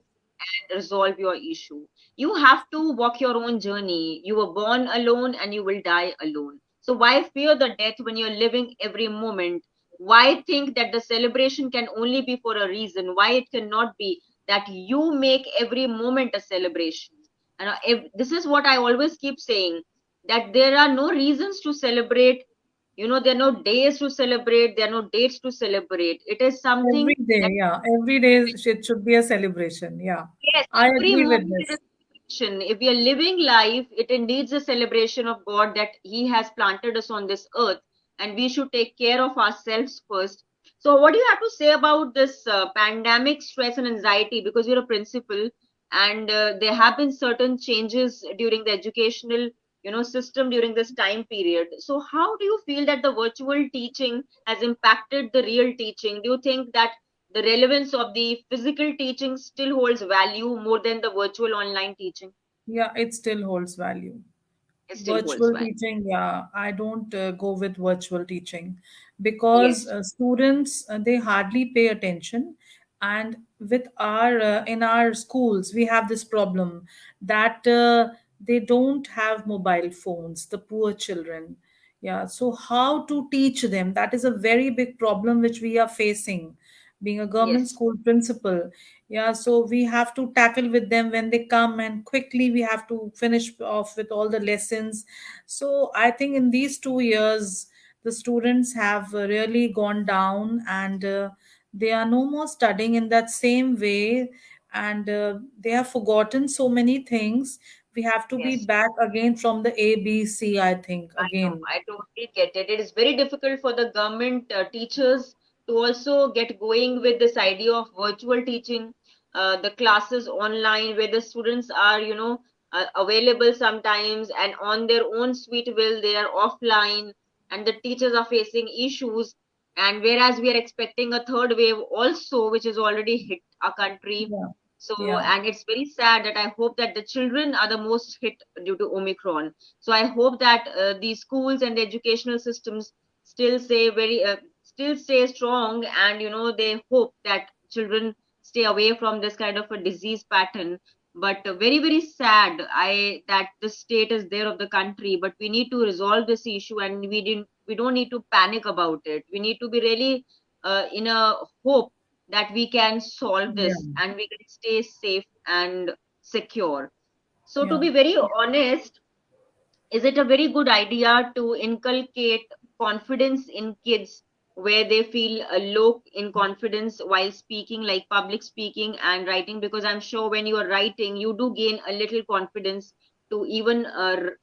resolve your issue. You have to walk your own journey. You were born alone and you will die alone. So why fear the death when you're living every moment? Why think that the celebration can only be for a reason? Why it cannot be that you make every moment a celebration? And if, this is what I always keep saying, that there are no reasons to celebrate. There are no days to celebrate. There are no dates to celebrate. It is something every day. that, Yeah, every day it should be a celebration. Yeah, yes, I every agree with moment is this. a celebration. If we are living life, it indeed is a celebration of God that He has planted us on this earth, and we should take care of ourselves first. So, what do you have to say about this pandemic stress and anxiety? Because you're a principal, and there have been certain changes during the educational, system during this time period. So, how do you feel that the virtual teaching has impacted the real teaching? Do you think that the relevance of the physical teaching still holds value more than the virtual online teaching? Yeah, it still holds value. It still holds Virtual value. teaching, yeah, I don't go with virtual teaching because Yes, students they hardly pay attention, and with our in our schools we have this problem that they don't have mobile phones, the poor children. Yeah, so how to teach them? That is a very big problem which we are facing, being a government yes, school principal. Yeah, so we have to tackle with them when they come, and quickly we have to finish off with all the lessons. So I think in these 2 years the students have really gone down, and they are no more studying in that same way, and they have forgotten so many things. We have to be yes. back again from the ABC, I think, I know, again. I totally get it. It is very difficult for the government teachers to also get going with this idea of virtual teaching, the classes online where the students are, available sometimes and on their own sweet will, they are offline, and the teachers are facing issues. And whereas we are expecting a third wave also, which has already hit our country. Yeah, So, yeah, and it's very sad that I hope that the children are the most hit due to Omicron. So I hope that the schools and the educational systems still stay strong, and they hope that children stay away from this kind of a disease pattern. But very very sad I that the state is there of the country. But we need to resolve this issue, and we don't need to panic about it. We need to be really in a hope that we can solve yeah. this and we can stay safe and secure. So to Yeah. be very honest, is it a very good idea to inculcate confidence in kids where they feel low in confidence while speaking, like public speaking and writing? Because I'm sure when you are writing, you do gain a little confidence to even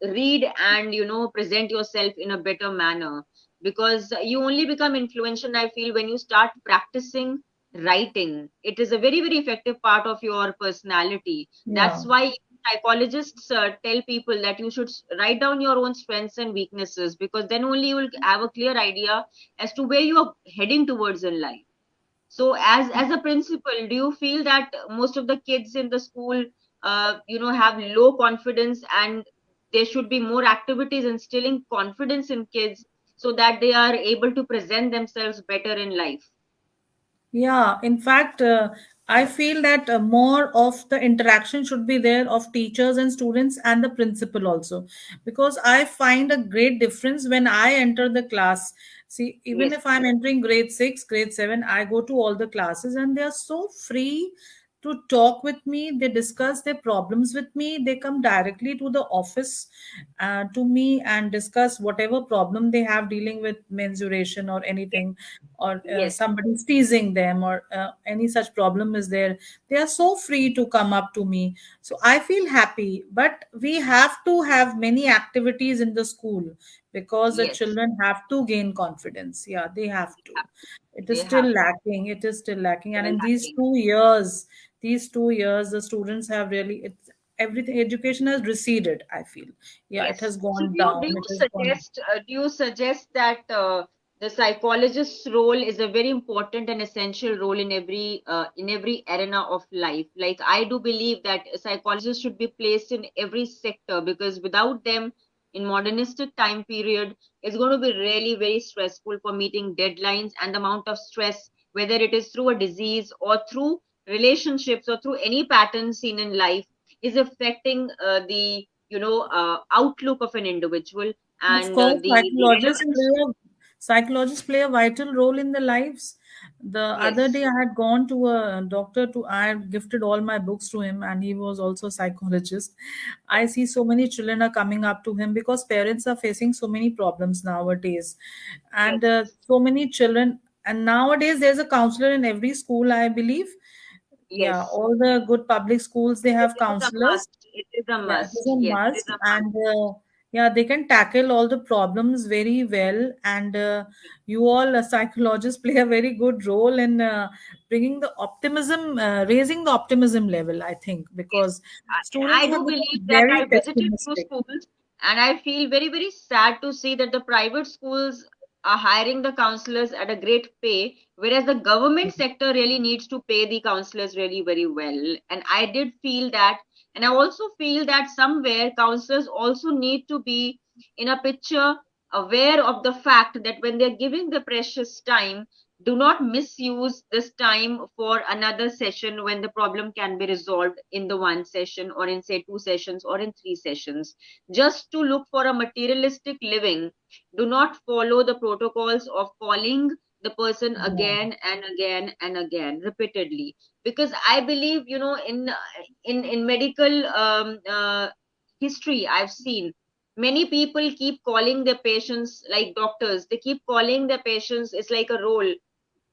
read and present yourself in a better manner, because you only become influential, I feel, when you start practicing writing. It is a very very effective part of your personality. Yeah. That's why psychologists tell people that you should write down your own strengths and weaknesses, because then only you will have a clear idea as to where you are heading towards in life. So as a principal, do you feel that most of the kids in the school have low confidence, and there should be more activities instilling confidence in kids so that they are able to present themselves better in life? Yeah, in fact, I feel that more of the interaction should be there of teachers and students and the principal also, because I find a great difference when I enter the class. See, even Yes, if I'm entering grade 6, grade 7, I go to all the classes and they are so free to talk with me. They discuss their problems with me. They come directly to the office to me and discuss whatever problem they have dealing with mensuration or anything, or yes, somebody's teasing them, or any such problem is there. They are so free to come up to me. So I feel happy, but we have to have many activities in the school because the yes. children have to gain confidence. Yeah, they have to. It is They still have to. lacking. It is still lacking. And They're in these lacking. 2 years, the students have really, it's everything, education has receded, I feel. Yeah, it Yes. has So gone do down. you It has gone. suggest that the psychologist's role is a very important and essential role in every arena of life? Like, I do believe that psychologists should be placed in every sector, because without them in modernistic time period, it's going to be really very stressful for meeting deadlines, and the amount of stress, whether it is through a disease or through relationships or through any pattern seen in life, is affecting the outlook of an individual, Of and course, the relevance. psychologists play a vital role in their lives. The other Yes, day, I had gone to a doctor to I had gifted all my books to him, and he was also a psychologist. I see so many children are coming up to him because parents are facing so many problems nowadays, yes, and so many children. And nowadays, there's a counselor in every school, I believe. Yeah, yes. all the good public schools they have It is a counselors. must. It is a Yeah, it is must. a Yes, it is must, a must. and yeah, they can tackle all the problems very well. And you all, psychologists, play a very good role in bringing the optimism, raising the optimism level, I think, Yes, because I students have do believe become that very I visited few pessimistic. schools, and I feel very, very sad to see that the private schools are hiring the counselors at a great pay, whereas the government sector really needs to pay the counselors really very well. And I did feel that, and I also feel that somewhere counselors also need to be in a picture, aware of the fact that when they're giving the precious time, do not misuse this time for another session when the problem can be resolved in the one session, or in say two sessions, or in three sessions, just to look for a materialistic living. Do not follow the protocols of calling the person Yeah, again and again and again repeatedly, because I believe, in medical history, I've seen many people keep calling their patients, like doctors, they keep calling their patients. It's like a role.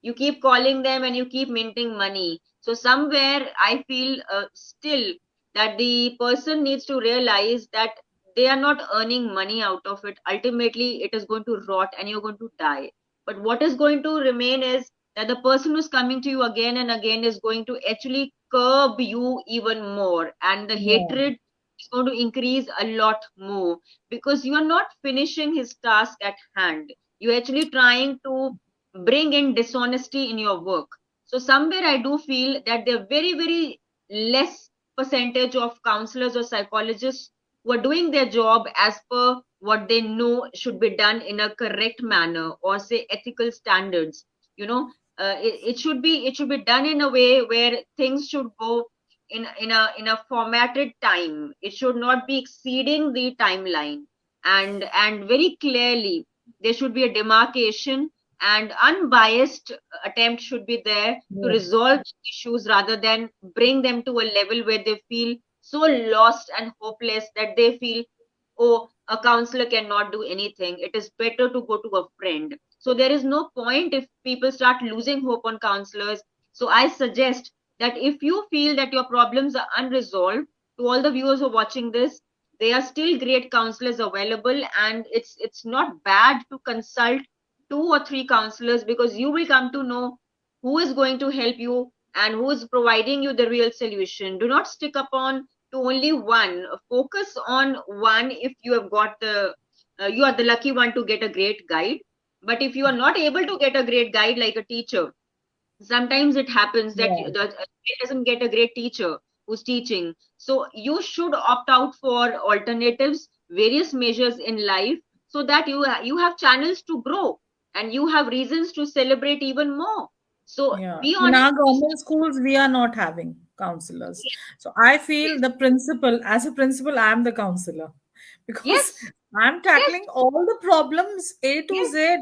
You keep calling them and you keep minting money. So somewhere I feel still that the person needs to realize that they are not earning money out of it. Ultimately it is going to rot and you're going to die. But what is going to remain is that the person who's coming to you again and again is going to actually curb you even more, and the yeah, hatred is going to increase a lot more, because you are not finishing his task at hand. You're actually trying to bring in dishonesty in your work. So somewhere I do feel that there are very, very less percentage of counselors or psychologists who are doing their job as per what they know should be done in a correct manner, or say ethical standards. It should be done in a way where things should go in a formatted time. It should not be exceeding the timeline, and very clearly there should be a demarcation, and unbiased attempt should be there to yes, resolve issues rather than bring them to a level where they feel so lost and hopeless that they feel, oh, a counselor cannot do anything. It is better to go to a friend. So there is no point if people start losing hope on counselors. So I suggest that if you feel that your problems are unresolved, to all the viewers who are watching this, there are still great counselors available, and it's not bad to consult two or three counselors, because you will come to know who is going to help you and who is providing you the real solution. Do not stick upon to only one. Focus on one if you have got the you are the lucky one to get a great guide. But if you are not able to get a great guide like a teacher, sometimes it happens that Yeah. the student doesn't get a great teacher who's teaching. So you should opt out for alternatives, various measures in life, so that you have channels to grow and you have reasons to celebrate even more. So Yeah, be in honest. our government schools, we are not having counselors. So I feel Yes, the principal, as a principal, I am the counselor because yes, I'm yes, tackling all the problems A to yes. Z,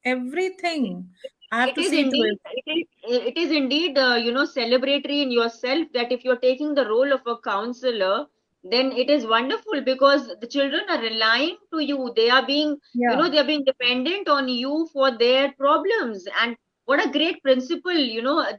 everything. I have It to is see to indeed, it. it is indeed, celebratory in yourself that if you're taking the role of a counselor, then it is wonderful because the children are relying to you. They are being, Yeah, they are being dependent on you for their problems. And what a great principle,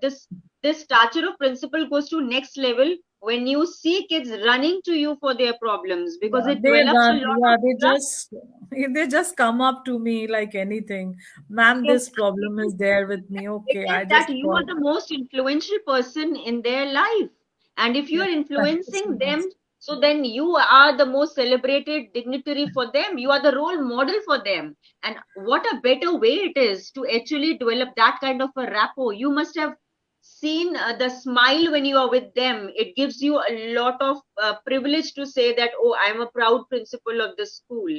this stature of principle goes to next level when you see kids running to you for their problems, because yeah, it they develops a run. lot of Yeah, trust. they just come up to me like anything. Ma'am, Yes, this problem is there with me. it Okay, is I that just you call. are the most influential person in their life. And if you Yeah, are thank you so influencing much. them, so then you are the most celebrated dignitary for them. You are the role model for them. And what a better way it is to actually develop that kind of a rapport. You must have seen the smile when you are with them. It gives you a lot of privilege to say that, oh, I'm a proud principal of this school.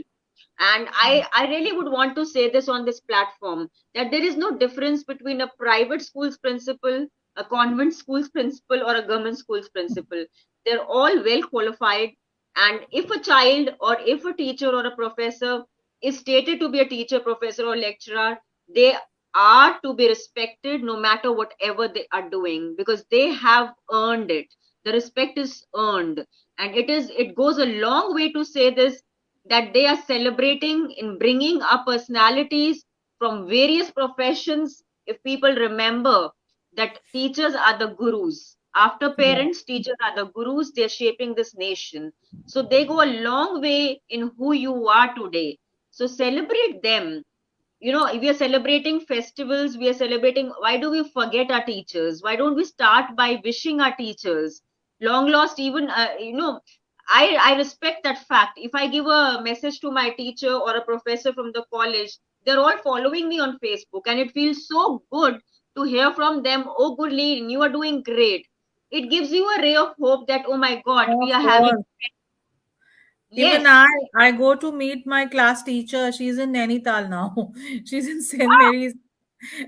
And I really would want to say this on this platform, that there is no difference between a private school's principal, a convent school's principal, or a government school's principal. They're all well qualified. And if a child or if a teacher or a professor is stated to be a teacher, professor, or lecturer, they are to be respected no matter whatever they are doing, because they have earned it. The respect is earned. And it goes a long way to say this, that they are celebrating in bringing up personalities from various professions. If people remember that teachers are the gurus, after Yeah. parents, teachers are the gurus, they're shaping this nation. So they go a long way in who you are today. So celebrate them. We are celebrating festivals, we are celebrating. Why do we forget our teachers? Why don't we start by wishing our teachers long lost? Even I respect that fact. If I give a message to my teacher or a professor from the college, they're all following me on Facebook, and it feels so good to hear from them. Oh, good Lee, you are doing great. It gives you a ray of hope that, oh my God, we Of are having. course. Even Yes. I go to meet my class teacher. She's in Nainital now. She's in St. Mary's.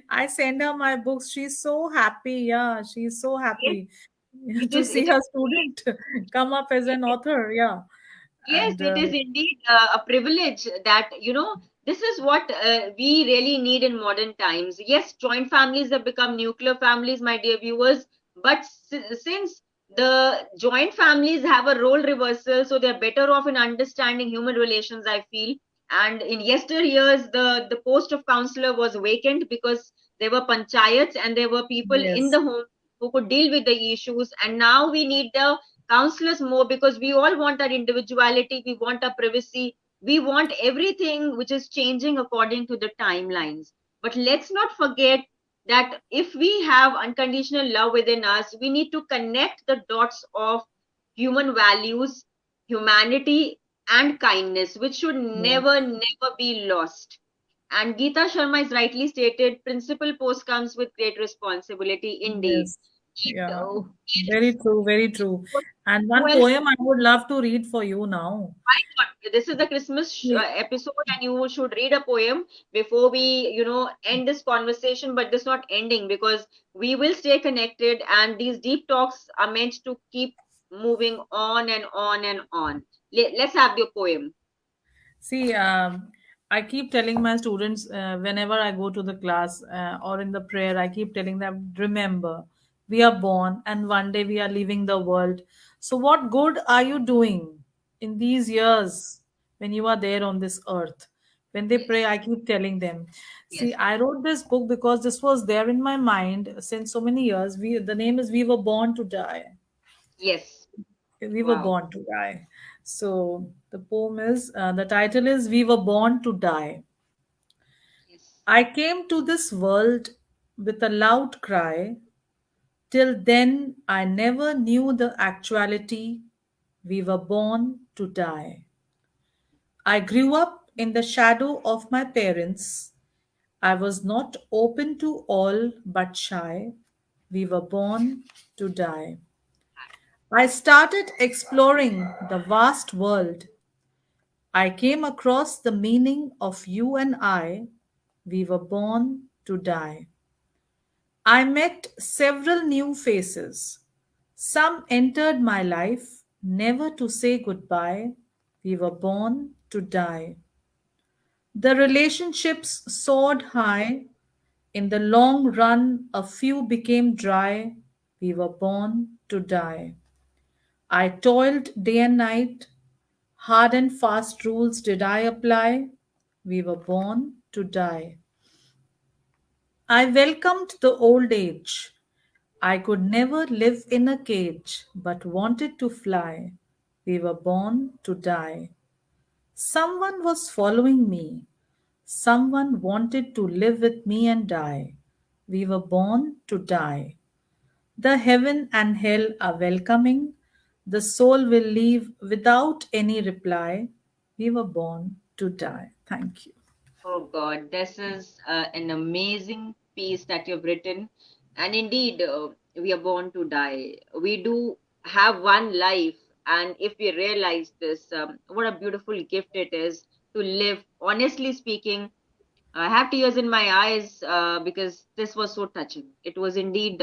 I send her my books. She's so happy. Yeah, she's so Yes, happy it to is see it her is student come up as an author. Yeah, Yes, and it is indeed a privilege that, this is what we really need in modern times. Yes, joint families have become nuclear families, my dear viewers, but since the joint families have a role reversal, so they're better off in understanding human relations, I feel. And in yesteryears, the post of counselor was vacant because there were panchayats and there were people in yes, the home who could deal with the issues. And now we need the counselors more, because we all want our individuality, we want our privacy, we want everything which is changing according to the timelines. But let's not forget that if we have unconditional love within us, we need to connect the dots of human values, humanity, and kindness, which should yes, never be lost. And Geeta Sharma is rightly stated, principal post comes with great responsibility indeed. yes, yeah. So, Very true, very true. And who one else? poem I would love to read for you now. Why not? This is the Christmas episode, and you should read a poem before we, end this conversation. But this not ending, because we will stay connected, and these deep talks are meant to keep moving on and on and on. Let's have your poem. See, I keep telling my students whenever I go to the class or in the prayer, I keep telling them, remember, we are born and one day we are leaving the world. So, what good are you doing in these years when you are there on this earth? When they pray, Yes. I keep telling them. See, Yes. I wrote this book because this was there in my mind since so many years. The name is We Were Born to Die. Yes. We were Wow. born to die. So the title is We Were Born to Die. Yes. I came to this world with a loud cry. Till then, I never knew the actuality. We were born to die. I grew up in the shadow of my parents. I was not open to all but shy. We were born to die. I started exploring the vast world. I came across the meaning of you and I. We were born to die. I met several new faces. Some entered my life, never to say goodbye. We were born to die. The relationships soared high. In the long run, a few became dry. We were born to die. I toiled day and night. Hard and fast rules did I apply. We were born to die. I welcomed the old age. I could never live in a cage, but wanted to fly. We were born to die. Someone was following me. Someone wanted to live with me and die. We were born to die. The heaven and hell are welcoming. The soul will leave without any reply. We were born to die. Thank you. Oh God, this is an amazing piece that you've written. And indeed, we are born to die. We do have one life. And if we realize this, what a beautiful gift it is to live. Honestly speaking, I have tears in my eyes because this was so touching. It was indeed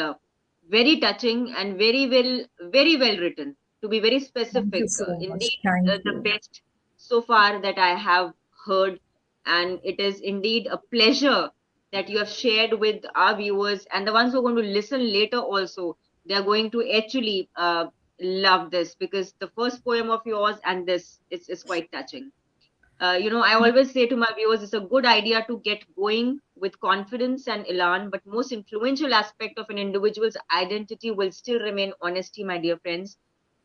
very touching and very well written. To be very Thank you specific, so much. indeed Thank the you. best so far that I have heard, and it is indeed a pleasure that you have shared with our viewers and the ones who are going to listen later also. They are going to actually love this because the first poem of yours and this is quite touching. I always say to my viewers, it's a good idea to get going with confidence and elan, but most influential aspect of an individual's identity will still remain honesty, my dear friends.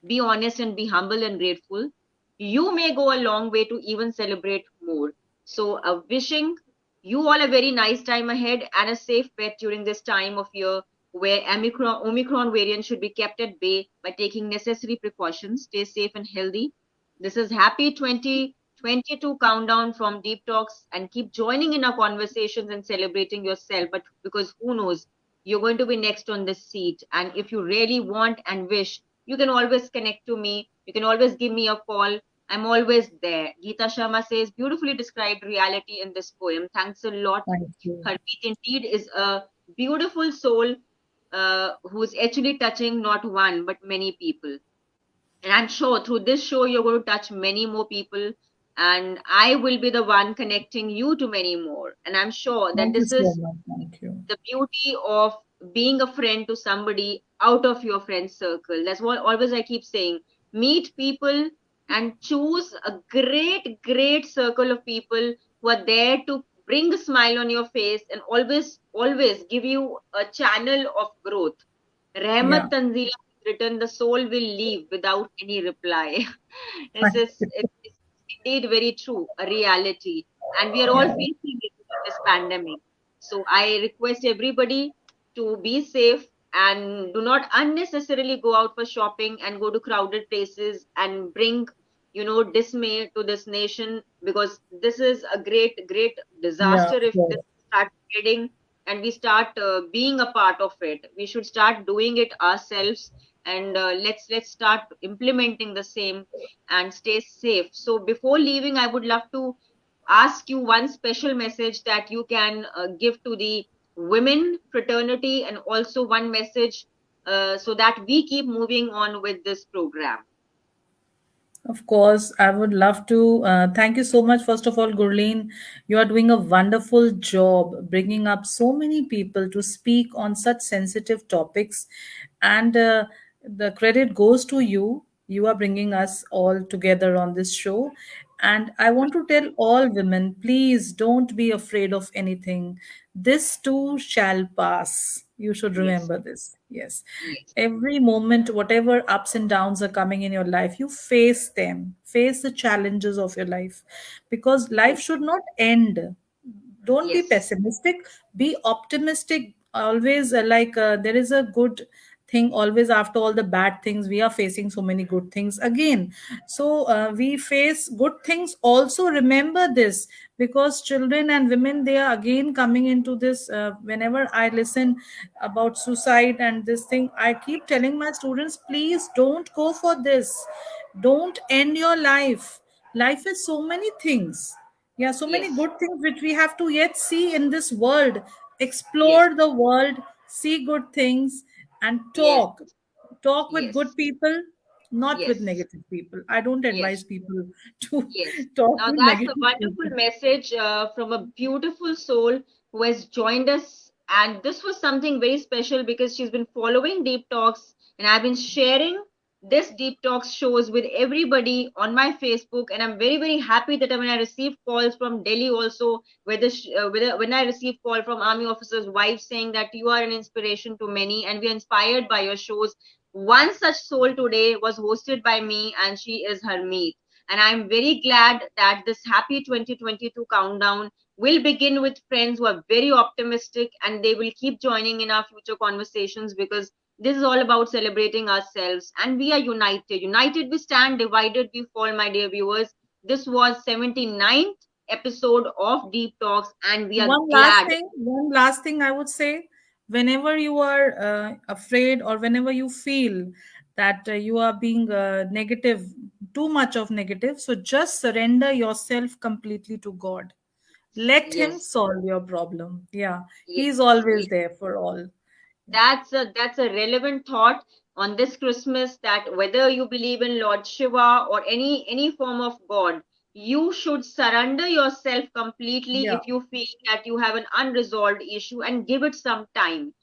Be honest and be humble and grateful. You may go a long way to even celebrate more. So, wishing you all a very nice time ahead and a safe bet during this time of year where Omicron variant should be kept at bay by taking necessary precautions. Stay safe and healthy. This is Happy 2022 countdown from Deep Talks, and keep joining in our conversations and celebrating yourself. But because who knows, you're going to be next on this seat. And if you really want and wish, you can always connect to me. You can always give me a call. I'm always there. Geeta Sharma says, beautifully described reality in this poem. Thanks a lot. Thank you. Harmeet indeed is a beautiful soul who's actually touching not one but many people. And I'm sure through this show, you're going to touch many more people. And I will be the one connecting you to many more. And I'm sure that Thank you this so is much. Thank you. the beauty of being a friend to somebody out of your friend circle. That's what always I keep saying. Meet people and choose a great circle of people who are there to bring a smile on your face and always give you a channel of growth. Yeah. Rahmat Tanzila has written, the soul will leave without any reply. This Thank is you. it's indeed very true, a reality. And we are all Yeah. facing it in this pandemic. So I request everybody to be safe and do not unnecessarily go out for shopping and go to crowded places and bring, dismay to this nation, because this is a great Yeah. disaster if this Sure. starts spreading and we start being a part of it. We should start doing it ourselves, and let's start implementing the same and stay safe. So before leaving, I would love to ask you one special message that you can give to the women fraternity, and also one message so that we keep moving on with this program. Of course, I would love to. Thank you so much. First of all, Gurleen, you are doing a wonderful job bringing up so many people to speak on such sensitive topics. And The credit goes to you. You are bringing us all together on this show. And I want to tell all women, please don't be afraid of anything. This too shall pass. You should Yes, remember this. Yes. yes, Every moment, whatever ups and downs are coming in your life, you face them, face the challenges of your life, because life true. should not end. Don't be Yes, pessimistic, be optimistic always. There is a good thing always after all the bad things. We are facing so many good things again, so we face good things also. Remember this, because children and women, they are again coming into this. Whenever I listen about suicide and this thing, I keep telling my students, please don't go for this. Don't end your life. Life is so many things. Yeah, so many yes, good things which we have to yet see in this world. yes, Explore the world, see good things, and yes, talk with yes, good people, not with yes, negative people. I don't yes. advise people to Yes. talk Now with that's a negative wonderful people. message from a beautiful soul who has joined us. And this was something very special because she's been following Deep Talks, and I've been sharing this Deep Talks shows with everybody on my Facebook. And I'm very, very happy that when I received calls from Delhi also, whether when I received call from army officers' wives saying that you are an inspiration to many and we are inspired by your shows. One such soul today was hosted by me, and she is Harmeet. And I'm very glad that this happy 2022 countdown will begin with friends who are very optimistic, and they will keep joining in our future conversations because this is all about celebrating ourselves and we are united. United we stand, divided we fall, my dear viewers. This was 79th episode of Deep Talks, and we are glad. One last thing I would say, whenever you are afraid, or whenever you feel that you are being negative, too much of negative, so just surrender yourself completely to God. Let Him Yes, solve your problem. Yeah, He's yes, always yes. there for all. That's a relevant thought on this Christmas, that whether you believe in Lord Shiva or any form of God, you should surrender yourself completely Yeah. if you feel that you have an unresolved issue, and give it some time.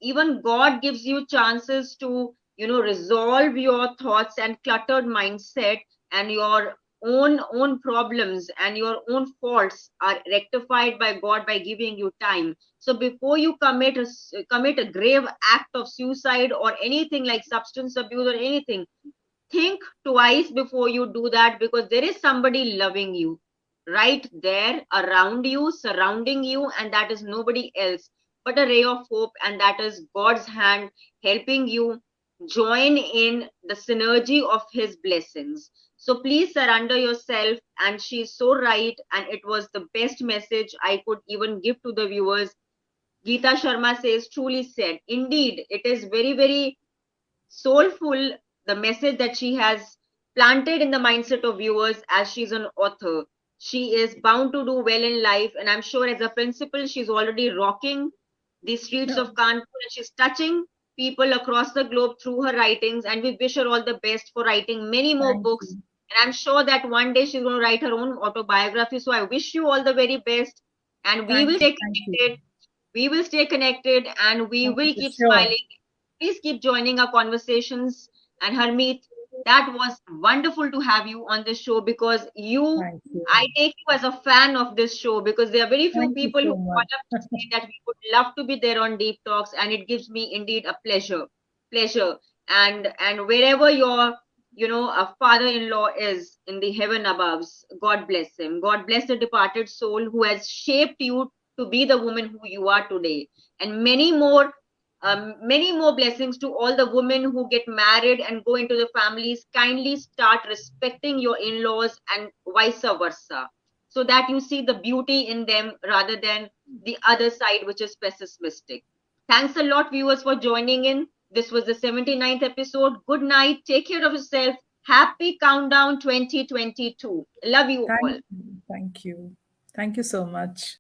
Even God gives you chances to resolve your thoughts and cluttered mindset, and your own problems and your own faults are rectified by God by giving you time. So before you commit a grave act of suicide or anything like substance abuse or anything, think twice before you do that, because there is somebody loving you right there around you, surrounding you, and that is nobody else but a ray of hope, and that is God's hand helping you join in the synergy of His blessings. So please surrender yourself, and she's so right, and it was the best message I could even give to the viewers. Geeta Sharma says, truly said. Indeed, it is very, very soulful, the message that she has planted in the mindset of viewers as she's an author. She is bound to do well in life, and I'm sure as a principal, she's already rocking the streets Yeah. of Kanpur, and she's touching people across the globe through her writings. And we wish her all the best for writing many more Thank books. you. And I'm sure that one day she's going to write her own autobiography. So I wish you all the very best, and we will Thank you. stay Thank you. connected. We will stay connected, and we Thank will you. keep Sure. smiling. Please keep joining our conversations. And Harmeet, that was wonderful to have you on this show, because Thank you. I take you as a fan of this show, because there are very few Thank you people who so call much. up to say that we would love to be there on Deep Talks, and it gives me indeed a pleasure. And wherever your a father-in-law is in the heaven aboves, God bless him. God bless the departed soul who has shaped you to be the woman who you are today, and many more blessings to all the women who get married and go into the families. Kindly start respecting your in-laws and vice versa, so that you see the beauty in them rather than the other side, which is pessimistic. Thanks a lot, viewers, for joining in. This was the 79th episode. Good night. Take care of yourself. Happy countdown 2022. Love you Thank all. you. Thank you. Thank you so much.